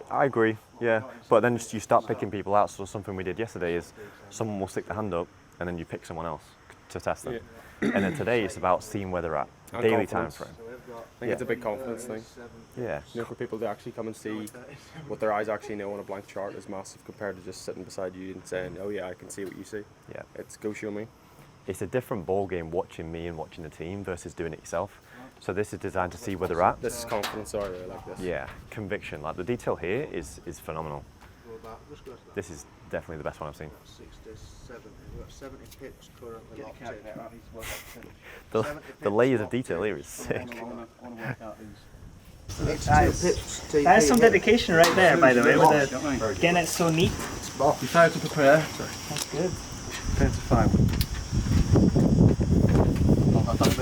I agree, yeah. But then just you start picking people out. So something we did yesterday is someone will stick their hand up and then you pick someone else to test them. Yeah. And then today it's about seeing where they're at, And daily time confidence. frame. I think it's a big confidence thing. Yeah. You know, for people to actually come and see what their eyes actually know on a blank chart is massive compared to just sitting beside you and saying, oh yeah, I can see what you see. Yeah. It's go show me. It's a different ball game watching me and watching the team versus doing it yourself. So this is designed to see where they're at. This is confidence, so I really like this. Yeah, conviction. Like the detail here is phenomenal. This is definitely the best one I've seen. 60, 70. We've got 70 pips currently locked in. The layers of detail here is sick. That is some dedication right there, by the way, with the, getting it so neat. You tried to prepare. That's good. 10 to 5.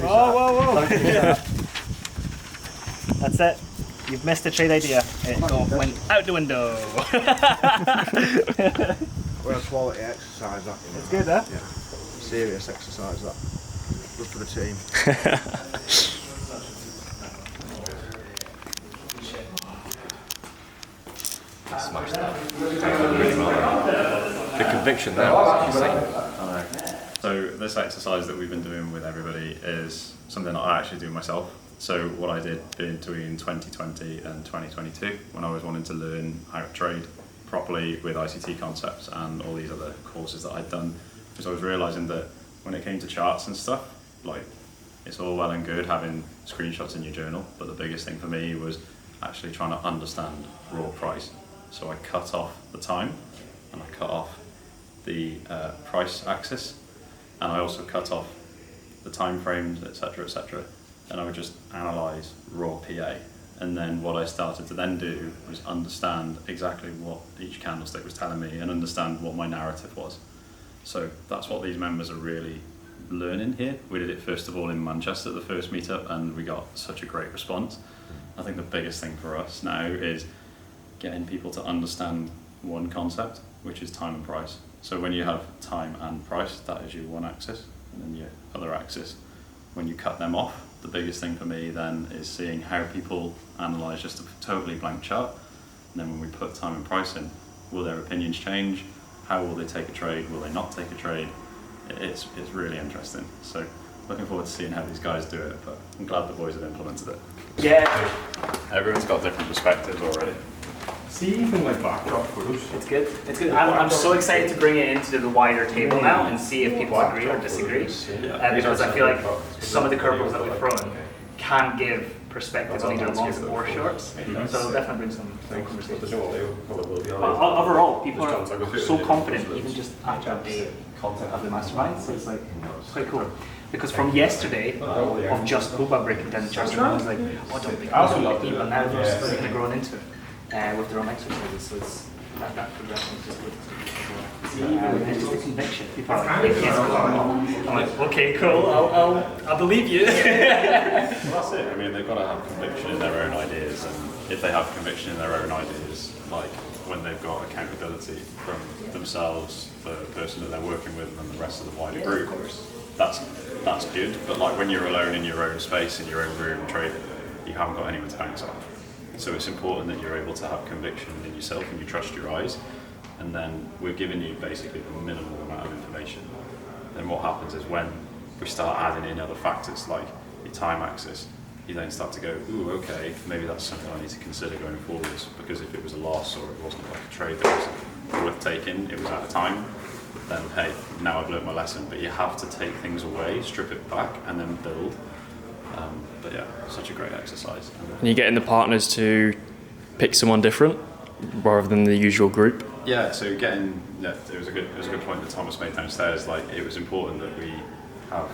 Whoa, whoa, whoa! That's it. You've missed a trade idea. It went out the window. Well, quality exercise that. It's good, huh? Yeah. Serious exercise that. Good for the team. Smashed that. Really well. The conviction there was insane. So this exercise that we've been doing with everybody is something that I actually do myself. So what I did between 2020 and 2022, when I was wanting to learn how to trade properly with ICT concepts and all these other courses that I'd done, because I was realising that when it came to charts and stuff, like, it's all well and good having screenshots in your journal, but the biggest thing for me was actually trying to understand raw price. So I cut off the time, and I cut off the price axis, and I also cut off the time frames, etc., etc. And I would just analyse raw PA. And then what I started to then do was understand exactly what each candlestick was telling me and understand what my narrative was. So that's what these members are really learning here. We did it first of all in Manchester, the first meetup, and we got such a great response. I think the biggest thing for us now is getting people to understand one concept, which is time and price. So when you have time and price, that is your one axis, and then your other axis. When you cut them off, the biggest thing for me then is seeing how people analyse just a totally blank chart. And then when we put time and price in, will their opinions change? How will they take a trade? Will they not take a trade? It's really interesting. So looking forward to seeing how these guys do it, but I'm glad the boys have implemented it. Yeah. Everyone's got different perspectives already. See, even like backdrop photos. It's good. It's good. I'm so excited to bring it into the wider table now and see if people agree or disagree. Because I feel like some of the curveballs that we've thrown can give perspective on either longs or shorts. So it'll definitely bring some conversation. Overall, people are so confident even just after a day of the mastermind. So it's like quite cool. Because from yesterday of just Boba breaking down the charts, I was like, oh, don't think but now they're just really growing into it. With their own exercises, so it's that progression is just good. It's just a conviction. People are like, yes, I'm like, okay, cool, I'll believe you. Well, that's it. I mean, they've got to have conviction in their own ideas, and if they have conviction in their own ideas, like when they've got accountability from themselves, the person that they're working with, and the rest of the wider group, that's good. But like when you're alone in your own space, in your own room trading, you haven't got anyone to bounce off. So it's important that you're able to have conviction in yourself and you trust your eyes. And then we're giving you basically the minimal amount of information. Then what happens is when we start adding in other factors like your time axis, you then start to go, ooh, okay, maybe that's something I need to consider going forwards, because if it was a loss or it wasn't like a trade that was worth taking, it was out of time, then hey, now I've learned my lesson. But you have to take things away, strip it back, and then build. But yeah, such a great exercise. And you're getting the partners to pick someone different rather than the usual group. Yeah, so it was a good point that Thomas made downstairs. Like, it was important that we have,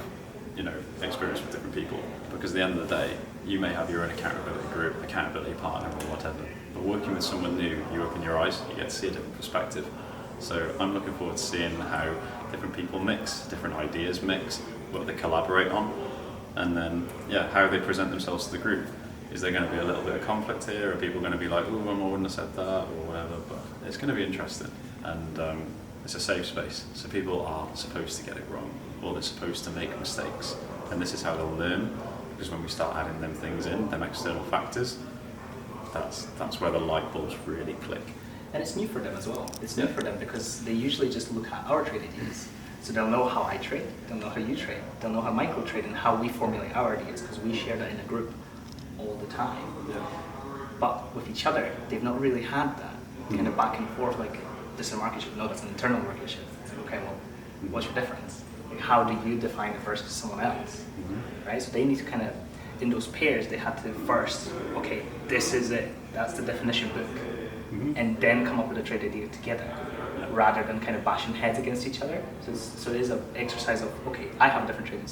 experience with different people, because at the end of the day, you may have your own accountability group, accountability partner, or whatever. But working with someone new, you open your eyes, you get to see a different perspective. So I'm looking forward to seeing how different people mix, different ideas mix, what they collaborate on. And then, how they present themselves to the group. Is there going to be a little bit of conflict here? Are people going to be like, oh, I wouldn't have said that, or whatever? But it's going to be interesting. And it's a safe space. So people aren't supposed to get it wrong, or they're supposed to make mistakes. And this is how they'll learn. Because when we start adding them things in, them external factors, that's where the light bulbs really click. And it's new for them as well. It's new for them because they usually just look at our trade ideas. So they'll know how I trade, they'll know how you trade, they'll know how Michael trade and how we formulate our ideas, because we share that in a group all the time. Yeah. But with each other, they've not really had that kind of back and forth, like, this is a market shift, no, that's an internal market shift. It's like, okay, well, what's your difference? Like, how do you define it versus someone else? Right? So they need to kind of, in those pairs, they had to first, okay, this is it, that's the definition book, and then come up with a trade idea together, rather than kind of bashing heads against each other. So it is an exercise of, okay, I have a different trading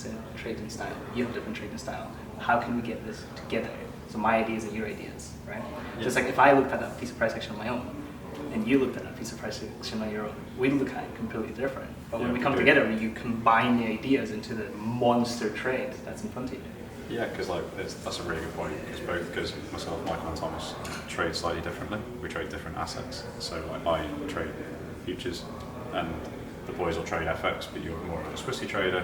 style, you have a different trading style. How can we get this together? So my ideas and your ideas, right? Yeah. So it's like if I looked at that piece of price action on my own, and you looked at that piece of price action on your own, we look at it completely different. But when we come together, you combine the ideas into the monster trade that's in front of you. Yeah, because like that's a really good point. Because myself, Michael, and Thomas trade slightly differently. We trade different assets. So like I trade futures, and the boys will trade FX, but you're more of a Swissy trader.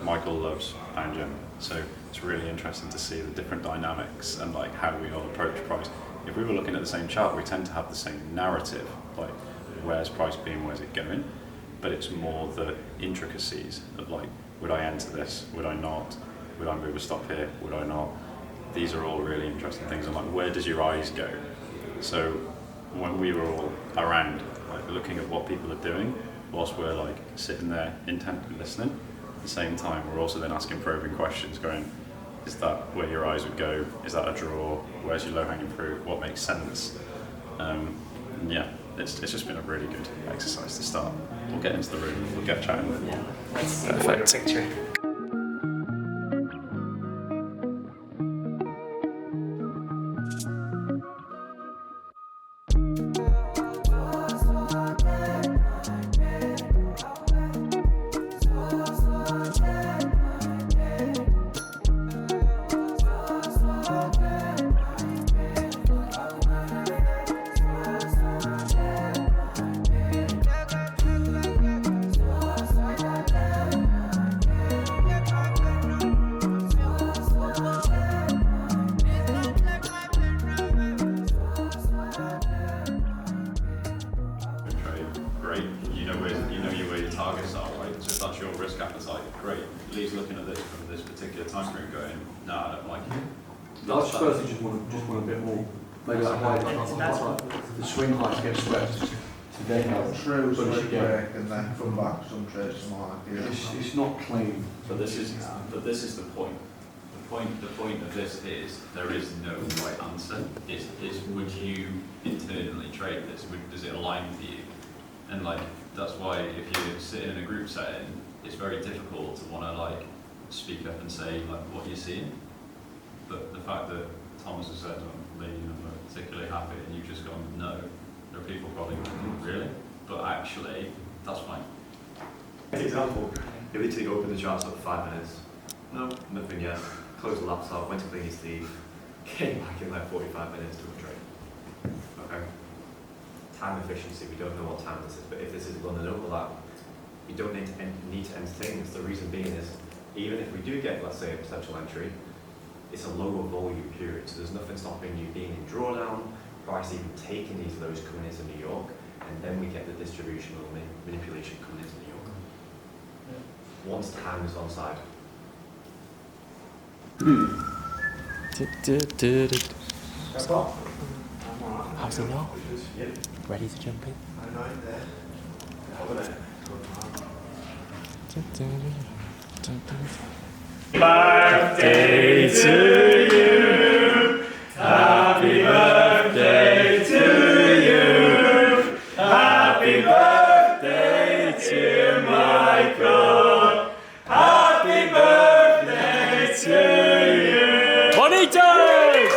Michael loves pound yen. So it's really interesting to see the different dynamics and like how we all approach price. If we were looking at the same chart, we tend to have the same narrative, like where's price being, where's it going? But it's more the intricacies of like, would I enter this? Would I not? Would I move a stop here? Would I not? These are all really interesting things. And like, where does your eyes go? So when we were all around, like looking at what people are doing, whilst we're like sitting there intently listening, at the same time, we're also then asking probing questions going, is that where your eyes would go? Is that a draw? Where's your low-hanging fruit? What makes sense? And yeah, it's just been a really good exercise to start. We'll get into the room, we'll get chatting. Yeah, let's see the bigger picture. True, so break and then come back some trades tomorrow. It's not clean. But this is the point. The point of this is there is no right answer. Is would you internally trade this? Does it align with you? And like that's why if you're sitting in a group setting, it's very difficult to want to like speak up and say like what you're seeing. But the fact that Thomas has said, I'm not particularly happy, and you've just gone no. There are people probably going, really? But actually, that's fine. An example, you literally open the charts up for 5 minutes. No, nothing yet. Close the laptop, went to clean his teeth, came back in like 45 minutes to a trade. Okay? Time efficiency, we don't know what time this is, but if this is London overlap, you don't need to entertain this. The reason being is, even if we do get, let's say, a potential entry, it's a lower volume period, so there's nothing stopping you being in drawdown, price even taking these lows coming into New York, and then we get the distribution or manipulation coming into New York. Yeah. Once time is on side. How's it now? Ready to jump in? I know it there. Birthday to you. Happy birthday to you. Happy birthday to Michael. Happy birthday to you. Bonitos!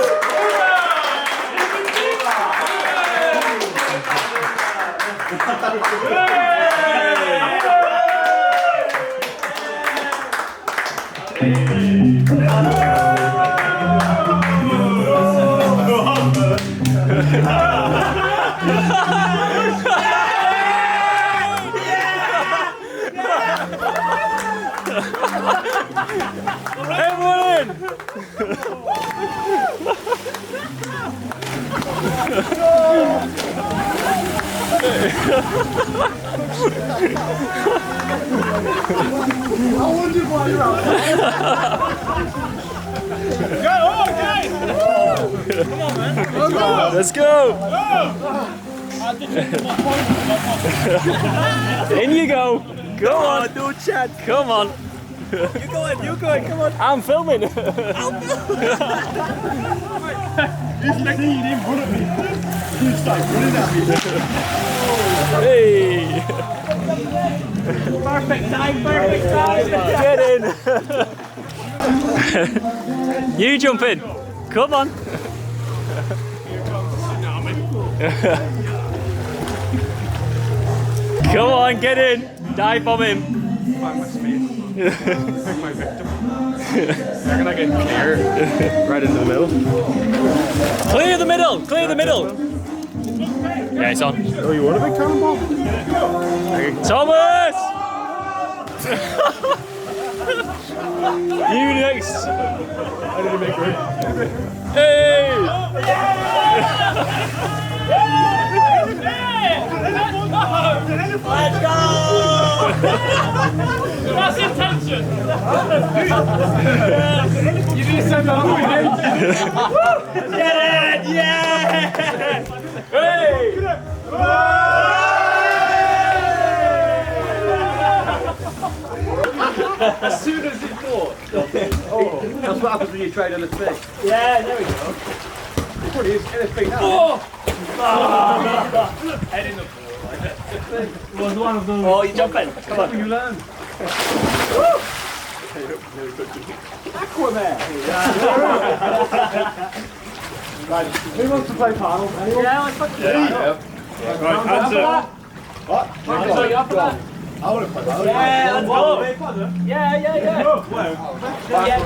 Everyone I wondered why you're out. Go on, guys! Come on, man. Let's go! In you go! Go on! No chance! Come on! You're going, come on! I'm filming! He's like, he didn't run at me. He started running at me. Hey! Perfect time, perfect time! Get in! You jump in! Come on! Come on, get in. Dive bomb him. Find my space. Find my victim. They're gonna get clear. Right into the middle. Clear the middle. Clear the middle. Yeah, it's on. Oh, you want a big cannonball? Thomas! You next. I didn't make room. Hey! Let's go! That's intention! You need to send that away. Get it! Yeah! Hey! As soon as he caught. Oh, that's what happens when you trade on a thing. Yeah, there we go. It's pretty easy. Anything now. Head in the ball. It was one of those. Oh, you jump in. Come on. You learn. Aquaman. Right, who wants to play paddle? Anyone? Yeah, let's fucking Right, hands up. What? Sorry, up for that. I want to play paddle. Yeah, let's go. Yeah.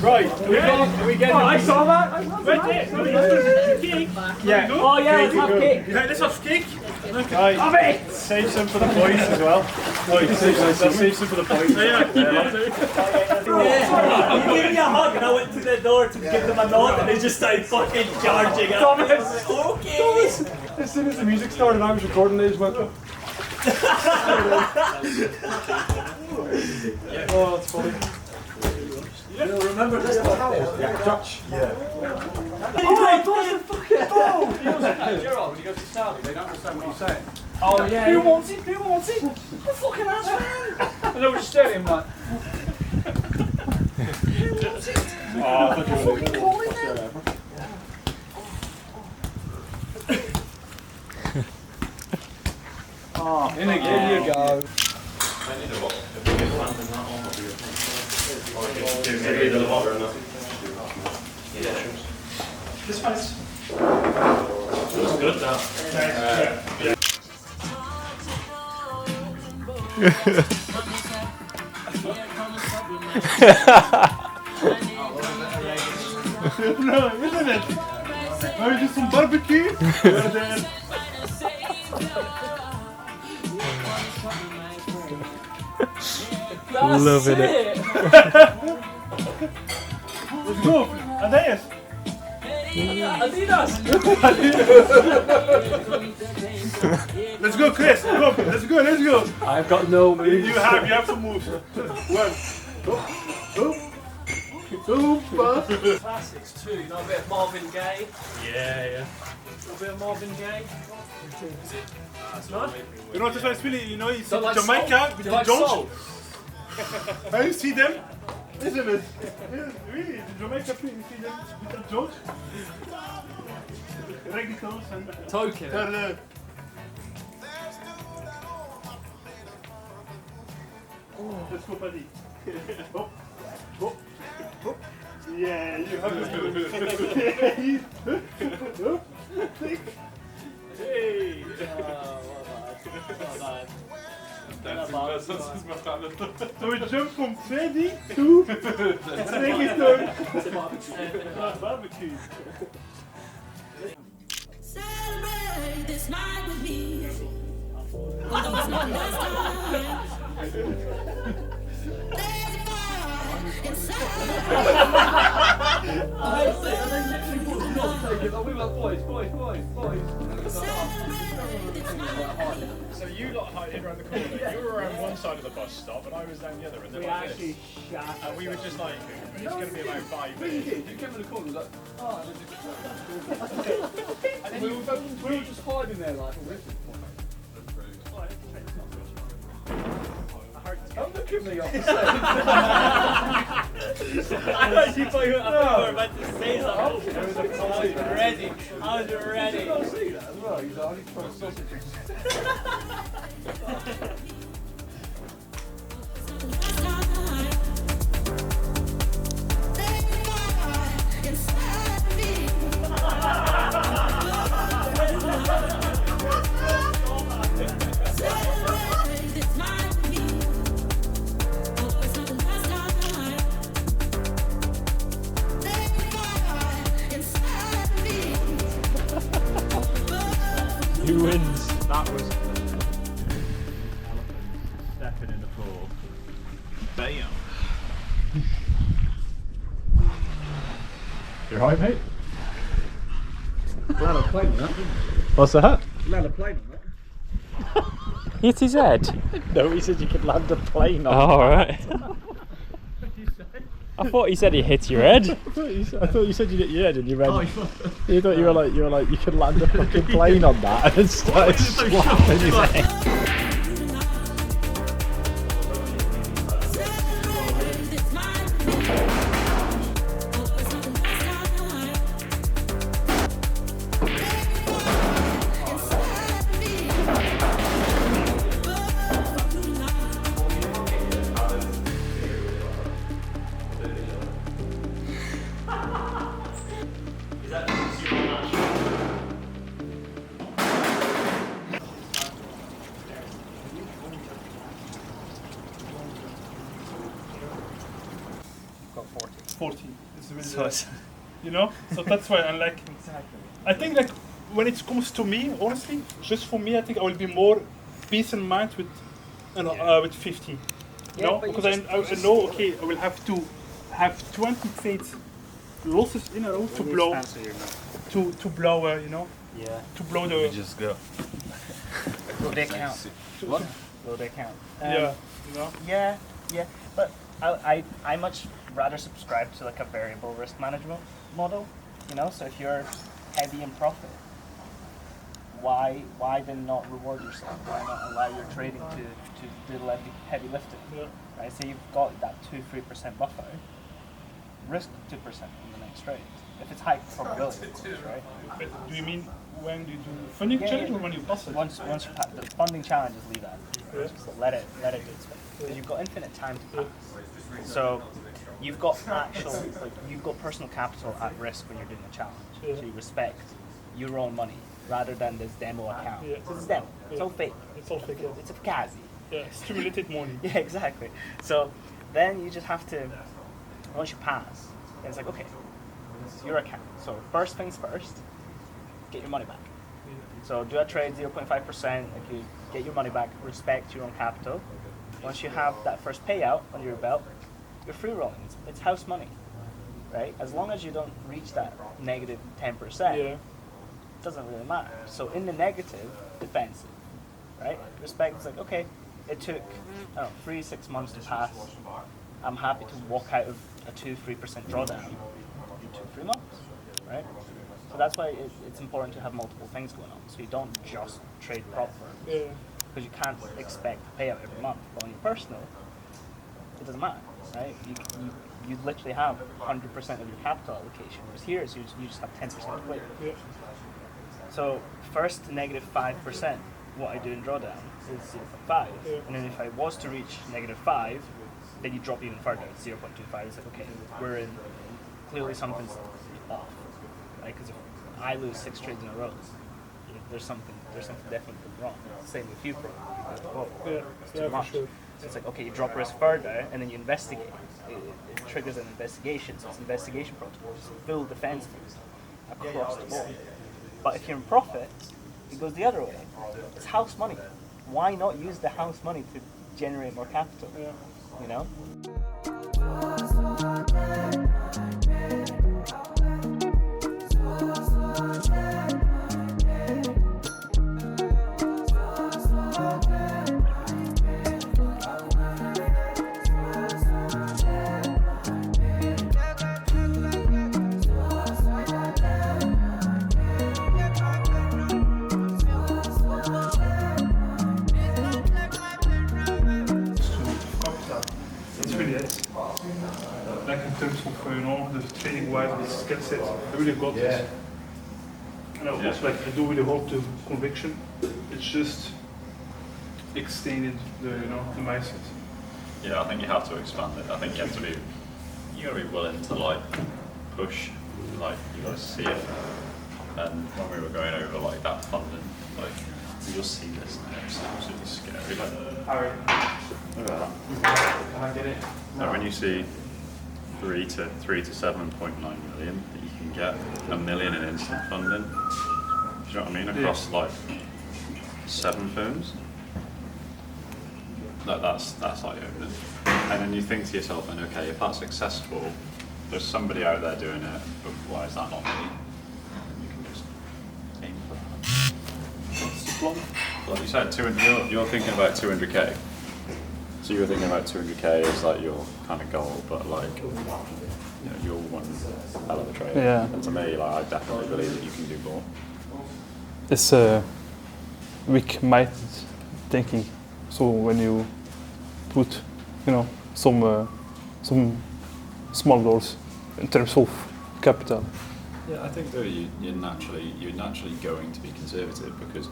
Right, are we getting? Oh, I saw that. Right there. Yeah. Oh, yeah, let's have cake. Let's have cake. Right. Have it. Save some for the boys as well. Save some for the boys. Yeah. You gave me a hug and I went to the door to give them a nod and they just started fucking charging up. Thomas. Okay. As soon as the music started, I was recording. They just went. Oh, that's funny. You'll remember this one. Dutch. Yeah. Gerald, when you go to Saudi, they don't understand what you're saying. Oh, yeah. Who wants it? Who wants it? The fucking ass man. And they were just staring at him like. Oh, I thought you were calling them. Oh, in again. There you go. This one's good now. No, isn't it? Maybe just some barbecue? Loving it. Let's go. Andreas. Adidas. Let's go, Chris. Go. Let's go. I've got no moves. You have some moves. One. Classics too, you know, a bit of Marvin Gaye. Yeah. A bit of Marvin Gaye. You know what this one's really, it's Don't like Jamaica soul? with You the like Jones. soul? Have you seen them? Isn't it? Really, the Jamaica people, you see them with the Jones? Reggaetons and... Token. Let's go, buddy. Oh. Yeah, you have to do it. Hey! So we jump from Freddy to reggaeton. Barbecue. Celebrate this night with me. Although it's not last time. There's a fire inside. So you lot hid around the corner. You were around one side of the bus stop, and I was down the other. And then like this. And we were just like, it's going to be about 5 minutes. You came in the corner and was like, oh, and then we were just hiding there like, don't look at me off the I thought you were about to say something. I was ready. I was ready. I see that as well. He's like, I need to try sausages. Who wins? That was stepping in the pool. Bam. You alright, mate? Glad I played on that. What's that? Glad I played on that. Hit his head? No, he said you could land a plane on. Oh, right. I thought he said he hit your head. I thought you said you hit your head and you meant. You thought you were like you could land a fucking plane on that and then started slapping his head. Got 40. It's really So it's- you know? So that's why I like. Exactly. I think like when it comes to me, honestly, just for me, I think I will be more peace in mind with, you know, with 50. You Yeah, know, but you because just- I know, okay, I will have to have 20 trades losses in a row to blow, to blow, you know, Yeah. to blow the. just go. Will they count? What? Will they count? Yeah, you know. Yeah, yeah. But I much rather subscribe to like a variable risk management model. You know, so if you're heavy in profit, why then not reward yourself? Why not allow your trading to do the heavy lifting? Yeah. Right. So you've got that 2-3% buffer. Risk 2% in the next trade. If it's high probability, of course, right? But do you mean when you do funding challenge or when you pass it? Once you pass the funding challenge, just leave that. Yeah. Just let it do its thing. Because you've got infinite time to pass. So you've got you've got personal capital at risk when you're doing a challenge. Yeah. So you respect your own money rather than this demo account. Yeah. So it's a demo. It's Yeah. all fake. It's all fake. Yeah. It's a fugazi. Yeah, stimulated money. Yeah, exactly. So then you just have to, once you pass, then it's like, okay, this is your account. So first things first, get your money back. So do a trade 0.5%, like you get your money back, respect your own capital. Once you have that first payout under your belt, you're free rolling. It's house money, right? As long as you don't reach that negative 10%, Yeah. it doesn't really matter. So in the negative, defensive, right? Respect is like, okay, it took, I don't know, 3-6 months to pass. I'm happy to walk out of a 2-3% drawdown in 2-3 months, right? So that's why it's important to have multiple things going on. So you don't just trade prop firms. Yeah. Because you can't expect a payout every month. But on your personal, it doesn't matter, right? You literally have 100% of your capital allocation. Whereas here, so you just have 10% to play with. Yeah. So first to negative 5%, what I do in drawdown is 0.5. Yeah. And then if I was to reach negative 5, then you drop even further. It's 0.25. It's like, okay, we're in, clearly something's off, right? Because if I lose 6 trades in a row, there's something definitely wrong. Same with you, probably. Yeah, It's yeah, too for much. sure. So it's like, okay, you drop risk further, and then you investigate. It triggers an investigation, so it's investigation protocols, full defenses across the board. But if you're in profit, it goes the other way. It's house money. Why not use the house money to generate more capital? Yeah. You know? It's really it. Like in terms of, you know, the training wise, the skill set, I really got this. And I also like, I do really hope the conviction, it's just extended the, you know, the mindset. Yeah, I think you have to expand it. I think you have to be, you gotta be willing to like push, like you gotta see it. And when we were going over like that funding, like you'll see this now, it's absolutely scary. Like, Harry. look at that. Can I get it? So when you see 3 to 7.9 million that you can get, $1 million in instant funding, do you know what I mean? Across like 7 firms. That's eye-opening. And then you think to yourself, and okay, if that's successful, there's somebody out there doing it, but why is that not me? And you can just aim for that. What's the plan? Like you said, 200, you're thinking about 200k. So you're thinking about 200k as like your kind of goal, but like, you know, you're one hell of a trader. Yeah. And to me, like, I definitely believe that you can do more. It's a weak mind thinking. So when you put, you know, some small goals in terms of capital. Yeah, I think though you're naturally going to be conservative because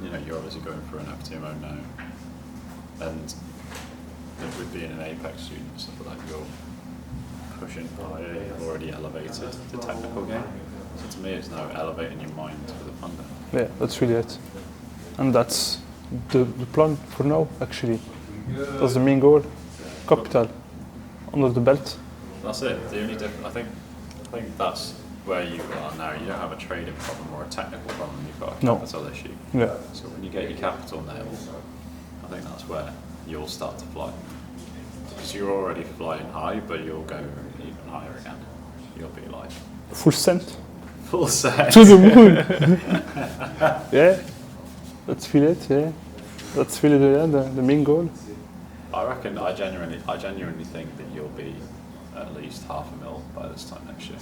you know you're obviously going for an FTMO now, and with being an Apex student and stuff like that, you're pushing higher. You've already elevated the technical game. So to me, it's now elevating your mind for the fun. Yeah, that's really it, and that's the plan for now. Actually, that's the main goal. Capital under the belt. That's it. The only I think that's where you are now. You don't have a trading problem or a technical problem. You've got a capital issue. Yeah. So when you get your capital nailed, I think that's where you'll start to fly. Because you're already flying high, but you'll go even higher again. You'll be like full send. Full send. To the moon. Yeah. That's really it. Yeah. That's really the main goal. I reckon. I genuinely think that you'll be at least $500,000 by this time next year.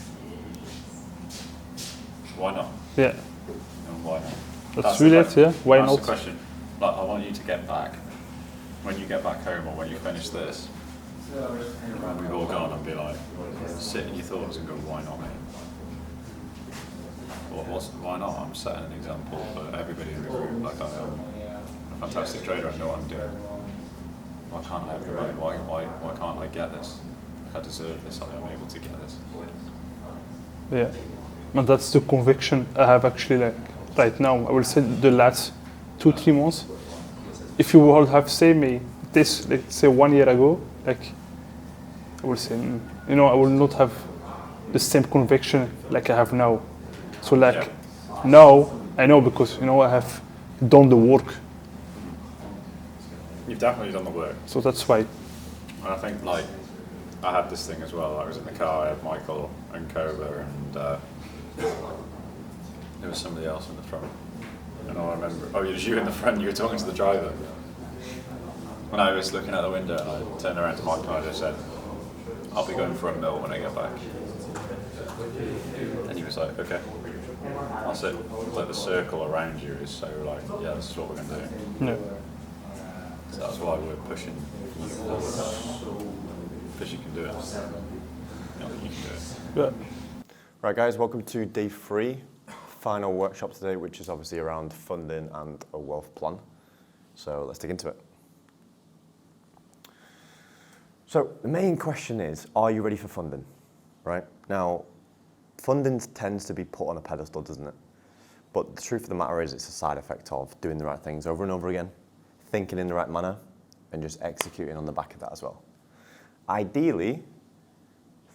Why not? Yeah. And why not? That's really it. Yeah. Why That's not? the question. Like, I want you to get back when you get back home or when you finish this. And we've all gone and be like, sit in your thoughts and go, why not me? Why not? I'm setting an example for everybody in the group. Like, I am a fantastic trader. I know what I'm doing. Why can't I have the money? Why can't I get this? I deserve this. I am able to get this. Yeah, and that's the conviction I have actually. Like right now, I will say the last 2-3 months. If you would have said me this, let's say 1 year ago, like I will say, you know, I will not have the same conviction like I have now. So like now I know because you know I have done the work. You've definitely done the work. So that's why. And I think like I had this thing as well. I was in the car. I had Michael and Koba, and there was somebody else in the front. And I remember, oh, it was you in the front. You were talking to the driver. When I was looking out the window, and I turned around to Michael and I just said, "I'll be going for a mill when I get back." And he was like, "Okay." I said, like the circle around you is so like, yeah, this is what we're going to do. Yeah. So that's why we're pushing you because you can do it. You know, you can do it. Yeah. Right, guys, welcome to day 3, final workshop today, which is obviously around funding and a wealth plan. So let's dig into it. So the main question is, are you ready for funding? Right now, funding tends to be put on a pedestal, doesn't it? But the truth of the matter is, it's a side effect of doing the right things over and over again, thinking in the right manner, and just executing on the back of that as well. Ideally,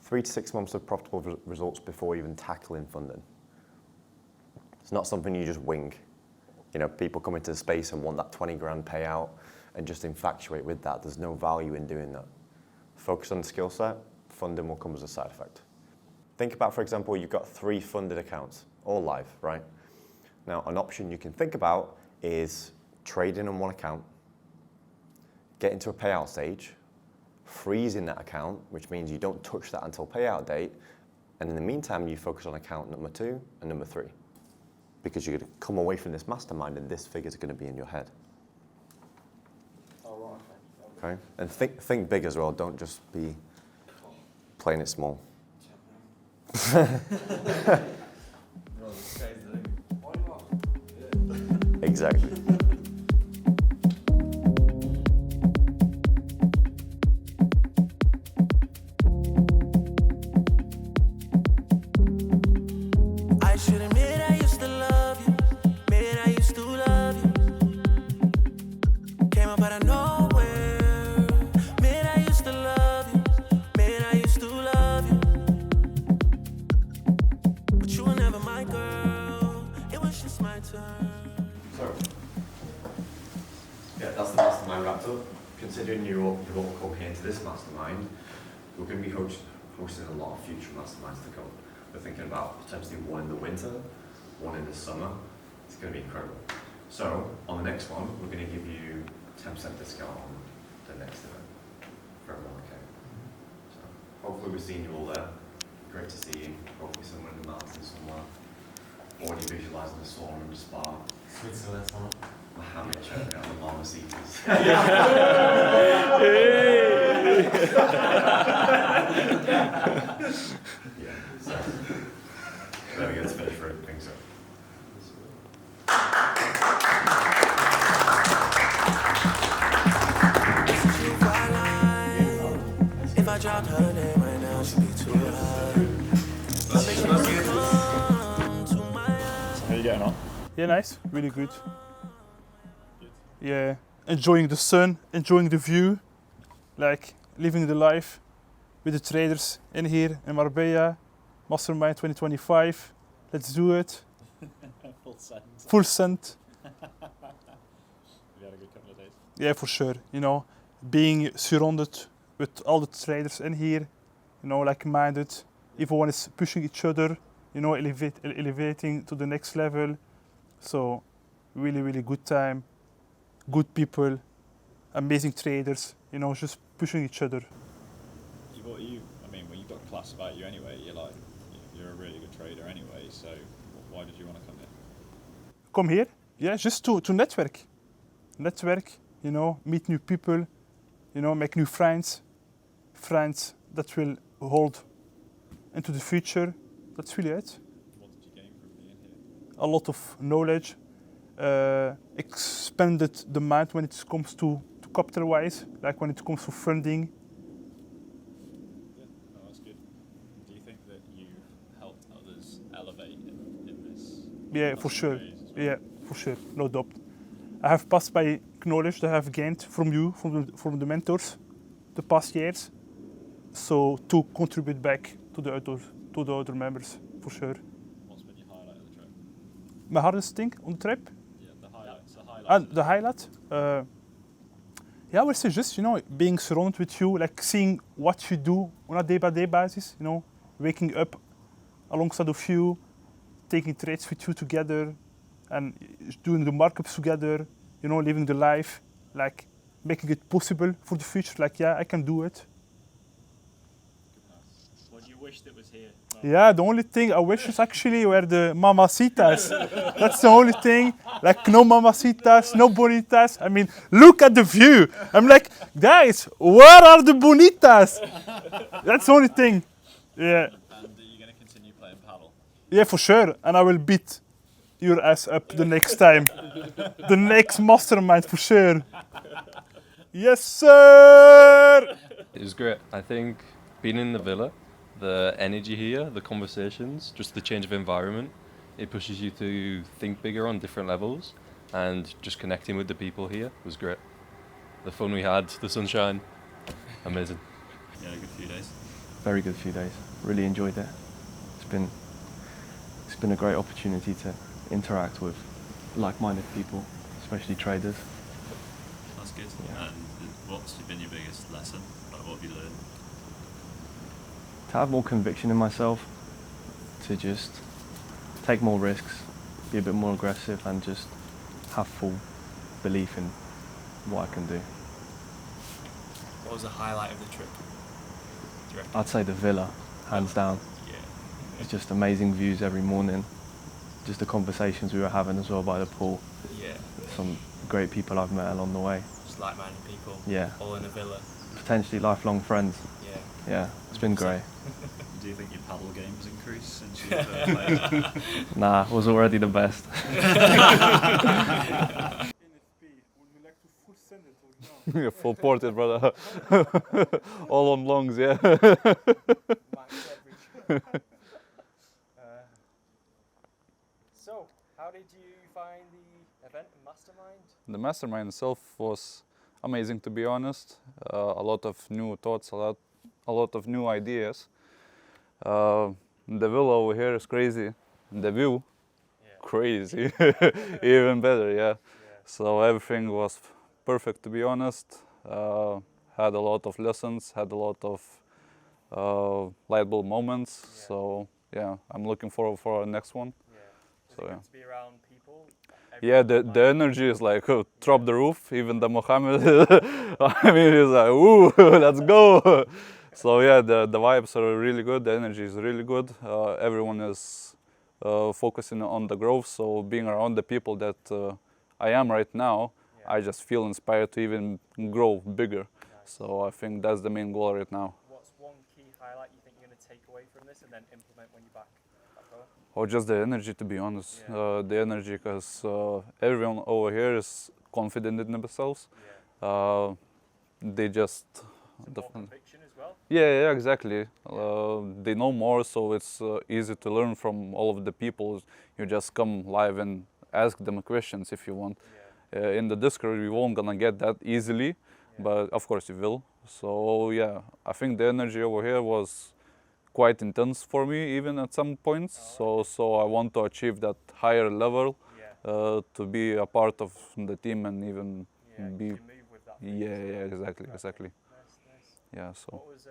3 to 6 months of profitable results before even tackling funding. It's not something you just wing. You know, people come into the space and want that 20 grand payout and just infatuate with that. There's no value in doing that. Focus on the skill set, funding will come as a side effect. Think about, for example, you've got 3 funded accounts, all live, right? Now, an option you can think about is trading on one account, getting to a payout stage, freezing that account, which means you don't touch that until payout date, and in the meantime, you focus on account number 2 and number 3, because you're going to come away from this mastermind and this figure's going to be in your head. Okay? And think big as well, don't just be playing it small. Exactly. I should admit I used to love you. Admit I used to love you. Came up out of nowhere. Admit I used to love you. Admit I used to love you. But you were never my girl. It was just my turn. So, wrapped up. Considering you've all come here to this mastermind, we're going to be hosting a lot of future masterminds to come. We're thinking about potentially one in the winter, one in the summer. It's going to be incredible. So on the next one, we're going to give you 10% discount on the next event for everyone that came. So hopefully we're seeing you all there. Great to see you. Hopefully somewhere in the mountains somewhere. Already visualising the sauna and the spa. Switzerland, Mohammed checking out the mama seekers. Yeah, so there we go to finish for things up. If I dropped her name right now, she'd be too high. How are you getting on? Yeah, nice. Really good. Yeah, enjoying the sun, enjoying the view, like living the life with the traders in here in Marbella, Mastermind 2025. Let's do it. Full send. Full send. Have you had a good couple of days? Yeah, for sure. You know, being surrounded with all the traders in here, you know, like-minded. Everyone is pushing each other, you know, elevating to the next level. So, really, really good time. Good people, amazing traders, you know, just pushing each other. I mean, when you've got class about you anyway, you're a really good trader anyway, so why did you want to come here? Come here, yeah, just to network. Network, you know, meet new people, you know, make new friends. Friends that will hold into the future. That's really it. What did you gain from being here? A lot of knowledge. Expanded the mind when it comes to capital-wise, like when it comes to funding. Yeah, no, that's good. Do you think that you've helped others elevate in this? Yeah, for sure. Yeah, for sure, no doubt. I have passed by knowledge that I have gained from you, from the mentors, the past years. So to contribute back to the other members, for sure. What's been your highlight of the trip? My hardest thing on the trip? Yeah, the highlight. The highlight? Yeah, I would say just, you know, being surrounded with you, like seeing what you do on a day-by-day basis, you know, waking up alongside of you, taking trades with you together, and doing the markups together, you know, living the life, like making it possible for the future, like, yeah, I can do it. What do you wish that was here? Yeah, the only thing I wish is actually were the mamacitas. That's the only thing. Like, no mamacitas, no bonitas. I mean, look at the view. I'm like, guys, where are the bonitas? That's the only thing. Yeah. And are you going to continue playing paddle? Yeah, for sure. And I will beat your ass up the next time. The next mastermind, for sure. Yes, sir! It was great. I think being in the villa, the energy here, the conversations, just the change of environment, it pushes you to think bigger on different levels, and just connecting with the people here was great. The fun we had, the sunshine, amazing. You had a good few days? Very good few days. Really enjoyed it. It's been a great opportunity to interact with like-minded people, especially traders. That's good. Yeah. And what's been your biggest lesson? Like, what have you learned? To have more conviction in myself, to just take more risks, be a bit more aggressive, and just have full belief in what I can do. What was the highlight of the trip? Do you reckon? I'd say the villa, hands down. Yeah. It's just amazing views every morning. Just the conversations we were having as well by the pool. Yeah. Some great people I've met along the way. Just like-minded people. Yeah. All in a villa. Potentially lifelong friends. Yeah. Yeah, it's been great. Do you think your paddle game has increased since you've played? Nah, it was already the best. Full ported, brother. All on longs, yeah. So, how did you find the event in Mastermind? The mastermind itself was amazing, to be honest. A lot of new thoughts, a lot of new ideas. The villa over here is crazy. The view, crazy. Even better, yeah. So everything was perfect, to be honest. Had a lot of lessons, had a lot of light bulb moments. Yeah. So yeah, I'm looking forward for our next one. Yeah. Is So it yeah. good to be around people? Yeah, the energy is like drop the roof. Even the Mohammed, I mean, he's like, ooh, let's go. So yeah, the vibes are really good. The energy is really good. Everyone is focusing on the growth. So being around the people that I am right now, I just feel inspired to even grow bigger. Nice. So I think that's the main goal right now. What's one key highlight you think you're going to take away from this and then implement when you're back home? Or just the energy, to be honest. Yeah. The energy, because everyone over here is confident in themselves. Yeah. They just. More conviction as well? Yeah, exactly. They know more, so it's easy to learn from all of the people. You just come live and ask them questions if you want. Yeah. In the Discord, we won't gonna get that easily, but of course you will. So yeah, I think the energy over here was quite intense for me, even at some points. So I want to achieve that higher level, to be a part of the team and even be. You move with that Yeah, exactly. Nice. Yeah. So. What was,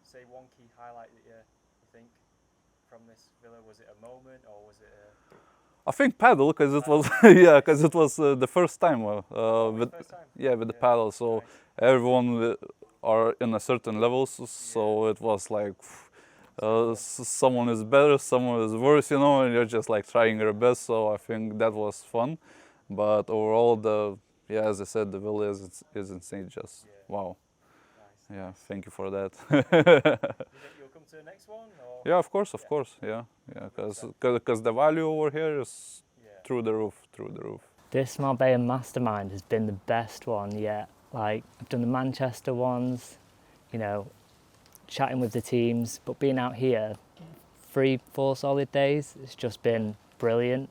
say, one key highlight that you think from this villa? Was it a moment or was it a... I think paddle, because it was because it was the first time. With the paddle. So nice. Everyone are in a certain level. So it was like someone is better, someone is worse, and you're just like trying your best. So I think that was fun. But overall, as I said, the villa is insane. Just wow. Nice. Yeah, thank you for that. You think you'll come to the next one? Or? Yeah, of course. Yeah, because the value over here is through the roof. This Marbella Mastermind has been the best one yet. Like, I've done the Manchester ones, chatting with the teams, but being out here 3-4 solid days, it's just been brilliant.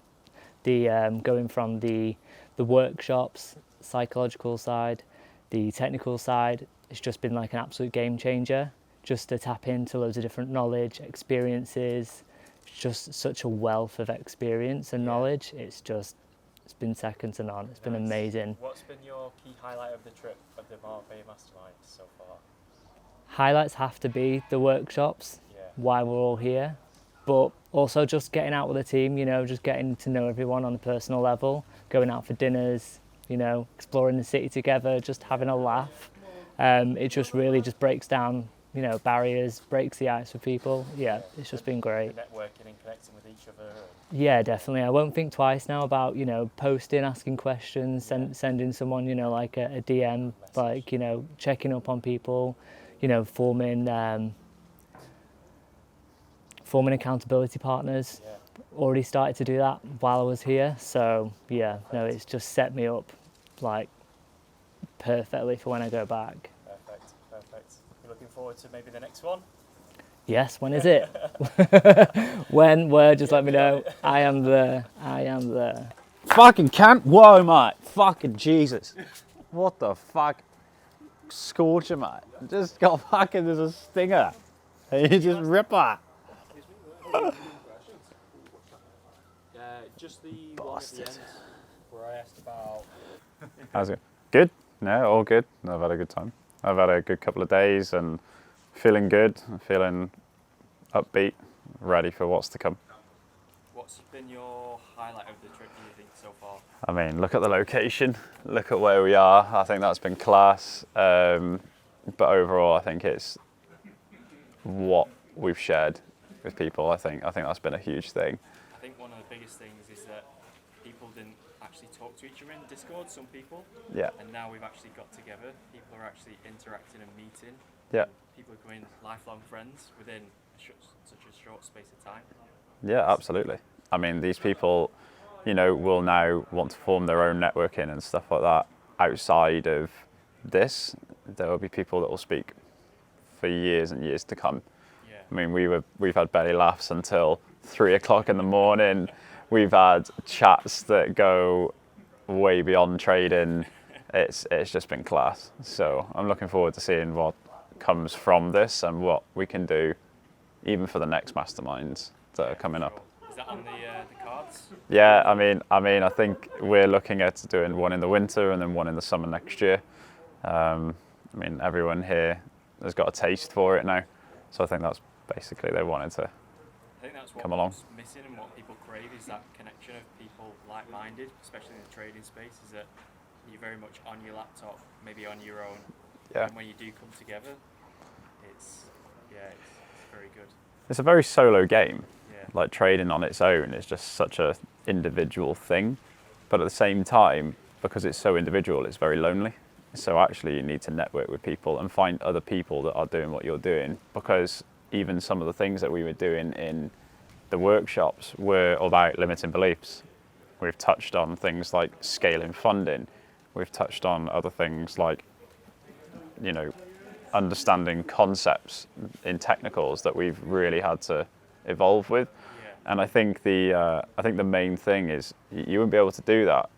The going from the workshops, psychological side, the technical side, it's just been like an absolute game changer. Just to tap into loads of different knowledge, experiences. It's just such a wealth of experience and knowledge. It's been second to none. It's been amazing. What's been your key highlight of the trip of the Marbella Mastermind so far? Highlights have to be the workshops, why we're all here, but also just getting out with the team, just getting to know everyone on a personal level, going out for dinners, exploring the city together, just having a laugh. It just really just breaks down barriers, breaks the ice for people. Yeah, it's just been great. Networking and connecting with each other. Yeah, definitely. I won't think twice now about, posting, asking questions, sending someone, like a DM, like, checking up on people, forming accountability partners. Already started to do that while I was here. So, yeah, no, it's just set me up, like, perfectly for when I go back. Perfect. You're looking forward to maybe the next one? Yes, when is it? Where, just let me know. I am there. Fucking cunt. Whoa, mate. Fucking Jesus. What the fuck? Scorcher, mate. Just got fucking, there's a stinger. You just ripper. Just the one at the end where I asked about... How's it? Good? No, all good. I've had a good time. I've had a good couple of days and feeling good, feeling upbeat, ready for what's to come. What's been your highlight of the trip, do you think, so far? I mean, look at the location, look at where we are. I think that's been class. But overall, I think it's what we've shared with people. I think that's been a huge thing. I think one of the biggest things is that people didn't actually talk to each other in Discord, some people. Yeah. And now we've actually got together. People are actually interacting and meeting. Yeah. People are becoming lifelong friends within such a short space of time. Yeah, absolutely. I mean, these people, will now want to form their own networking and stuff like that outside of this. There will be people that will speak for years and years to come. Yeah. I mean, we've had belly laughs until 3 o'clock in the morning. We've had chats that go way beyond trading. It's just been class. So I'm looking forward to seeing what comes from this and what we can do even for the next masterminds that are coming up. Is that on the cards? Yeah, I think we're looking at doing one in the winter and then one in the summer next year. Everyone here has got a taste for it now, so I think that's basically they wanted to come along. What's missing and what people crave is that connection of people like-minded, especially in the trading space, is that you're very much on your laptop, maybe on your own. Yeah. And when you do come together, it's very good. It's a very solo game. Yeah. Like trading on its own is just such a individual thing, but at the same time, because it's so individual, it's very lonely. So actually you need to network with people and find other people that are doing what you're doing, because even some of the things that we were doing in the workshops were about limiting beliefs. We've touched on things like scaling funding. We've touched on other things like, understanding concepts in technicals that we've really had to evolve with. And I think the main thing is you wouldn't be able to do that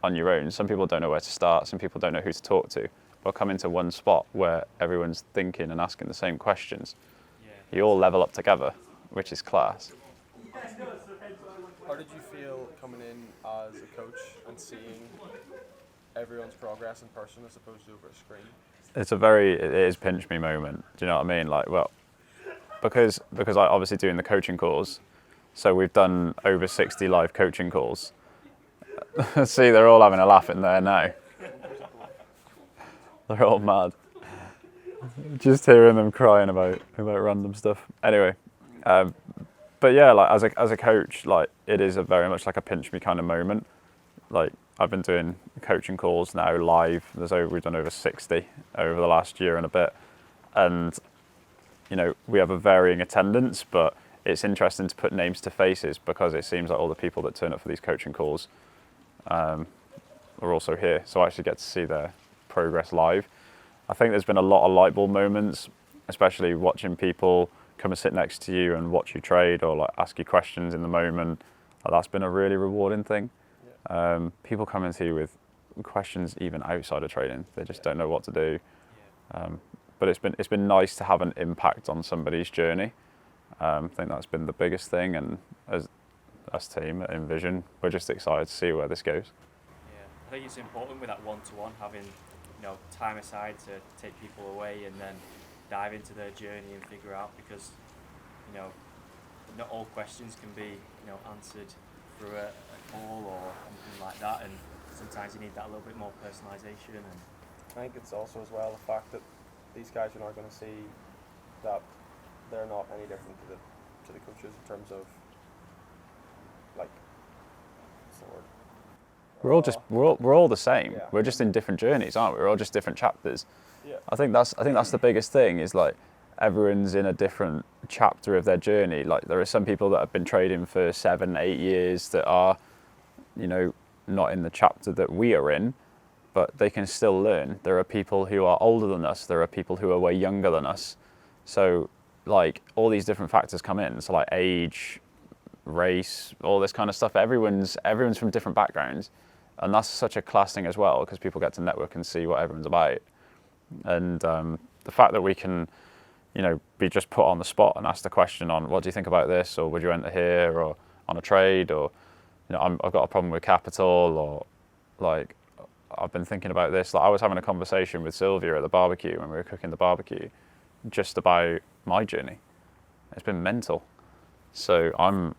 on your own. Some people don't know where to start. Some people don't know who to talk to. But come into one spot where everyone's thinking and asking the same questions. You all level up together, which is class. How did you feel coming in as a coach and seeing everyone's progress in person as opposed to over a screen? It is pinch me moment. Do you know what I mean? Because I obviously doing the coaching calls, so we've done over 60 live coaching calls. See, they're all having a laugh in there now. They're all mad. Just hearing them crying about random stuff. Anyway, but yeah, as a coach, it is very much like a pinch me kind of moment. I've been doing coaching calls now live. We've done over 60 over the last year and a bit, and we have a varying attendance, but it's interesting to put names to faces, because it seems like all the people that turn up for these coaching calls are also here, so I actually get to see their progress live. I think there's been a lot of light bulb moments, especially watching people come and sit next to you and watch you trade, or ask you questions in the moment. That's been a really rewarding thing. People come into you with questions even outside of trading. They just don't know what to do. But it's been nice to have an impact on somebody's journey. I think that's been the biggest thing, and as us team at Envision, we're just excited to see where this goes. Yeah, I think it's important with that one-to-one, having time aside to take people away and then dive into their journey and figure out, because not all questions can be answered through a call or anything like that, and sometimes you need that a little bit more personalisation. And I think it's also as well the fact that these guys are not going to see that they're not any different to the coaches in terms of what's the word? We're all the same. Yeah. We're just in different journeys, aren't we? We're all just different chapters. Yeah. I think that's the biggest thing, is everyone's in a different chapter of their journey. There are some people that have been trading for 7-8 years that are, not in the chapter that we are in, but they can still learn. There are people who are older than us. There are people who are way younger than us. So all these different factors come in. So age, race, all this kind of stuff. Everyone's from different backgrounds. And that's such a class thing as well, because people get to network and see what everyone's about. And the fact that we can, be just put on the spot and asked a question on, what do you think about this, or would you enter here, or on a trade, or I've got a problem with capital, or I've been thinking about this. I was having a conversation with Sylvia at the barbecue when we were cooking the barbecue, just about my journey. It's been mental. So I'm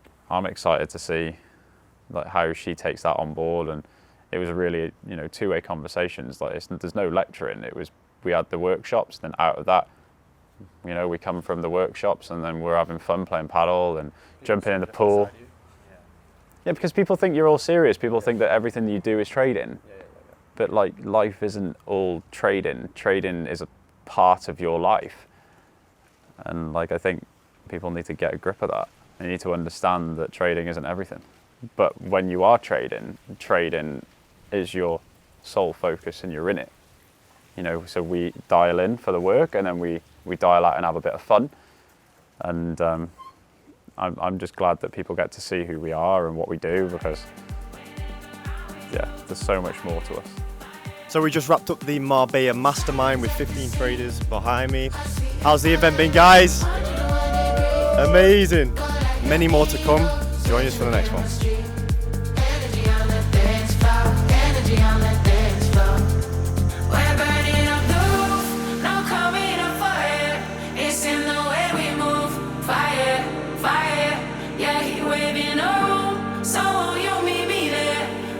excited to see how she takes that on board, and it was a really two-way conversations. There's no lecturing. We had the workshops, then out of that, we come from the workshops, and then we're having fun playing paddle and jumping in the pool. Yeah, because people think you're all serious. People think that everything you do is trading. But life isn't all trading. Trading is a part of your life. And I think people need to get a grip of that. They need to understand that trading isn't everything. But when you are trading is your sole focus, and you're in it. So we dial in for the work, and then we dial out and have a bit of fun. And I'm just glad that people get to see who we are and what we do, because there's so much more to us. So we just wrapped up the Marbella Mastermind with 15 traders behind me. How's the event been, guys? Amazing. Many more to come. Join us for the next one.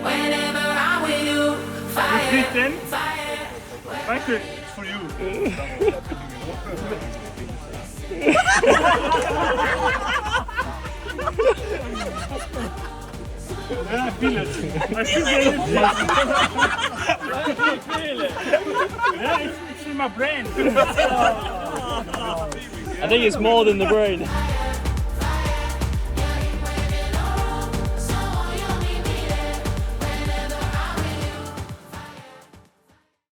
Whenever I'm with you, fire, Ethan, fire. Michael, it's for you. Yeah, I feel it. I feel the energy. I feel it. Yeah, it's in my brain. I think it's more than the brain.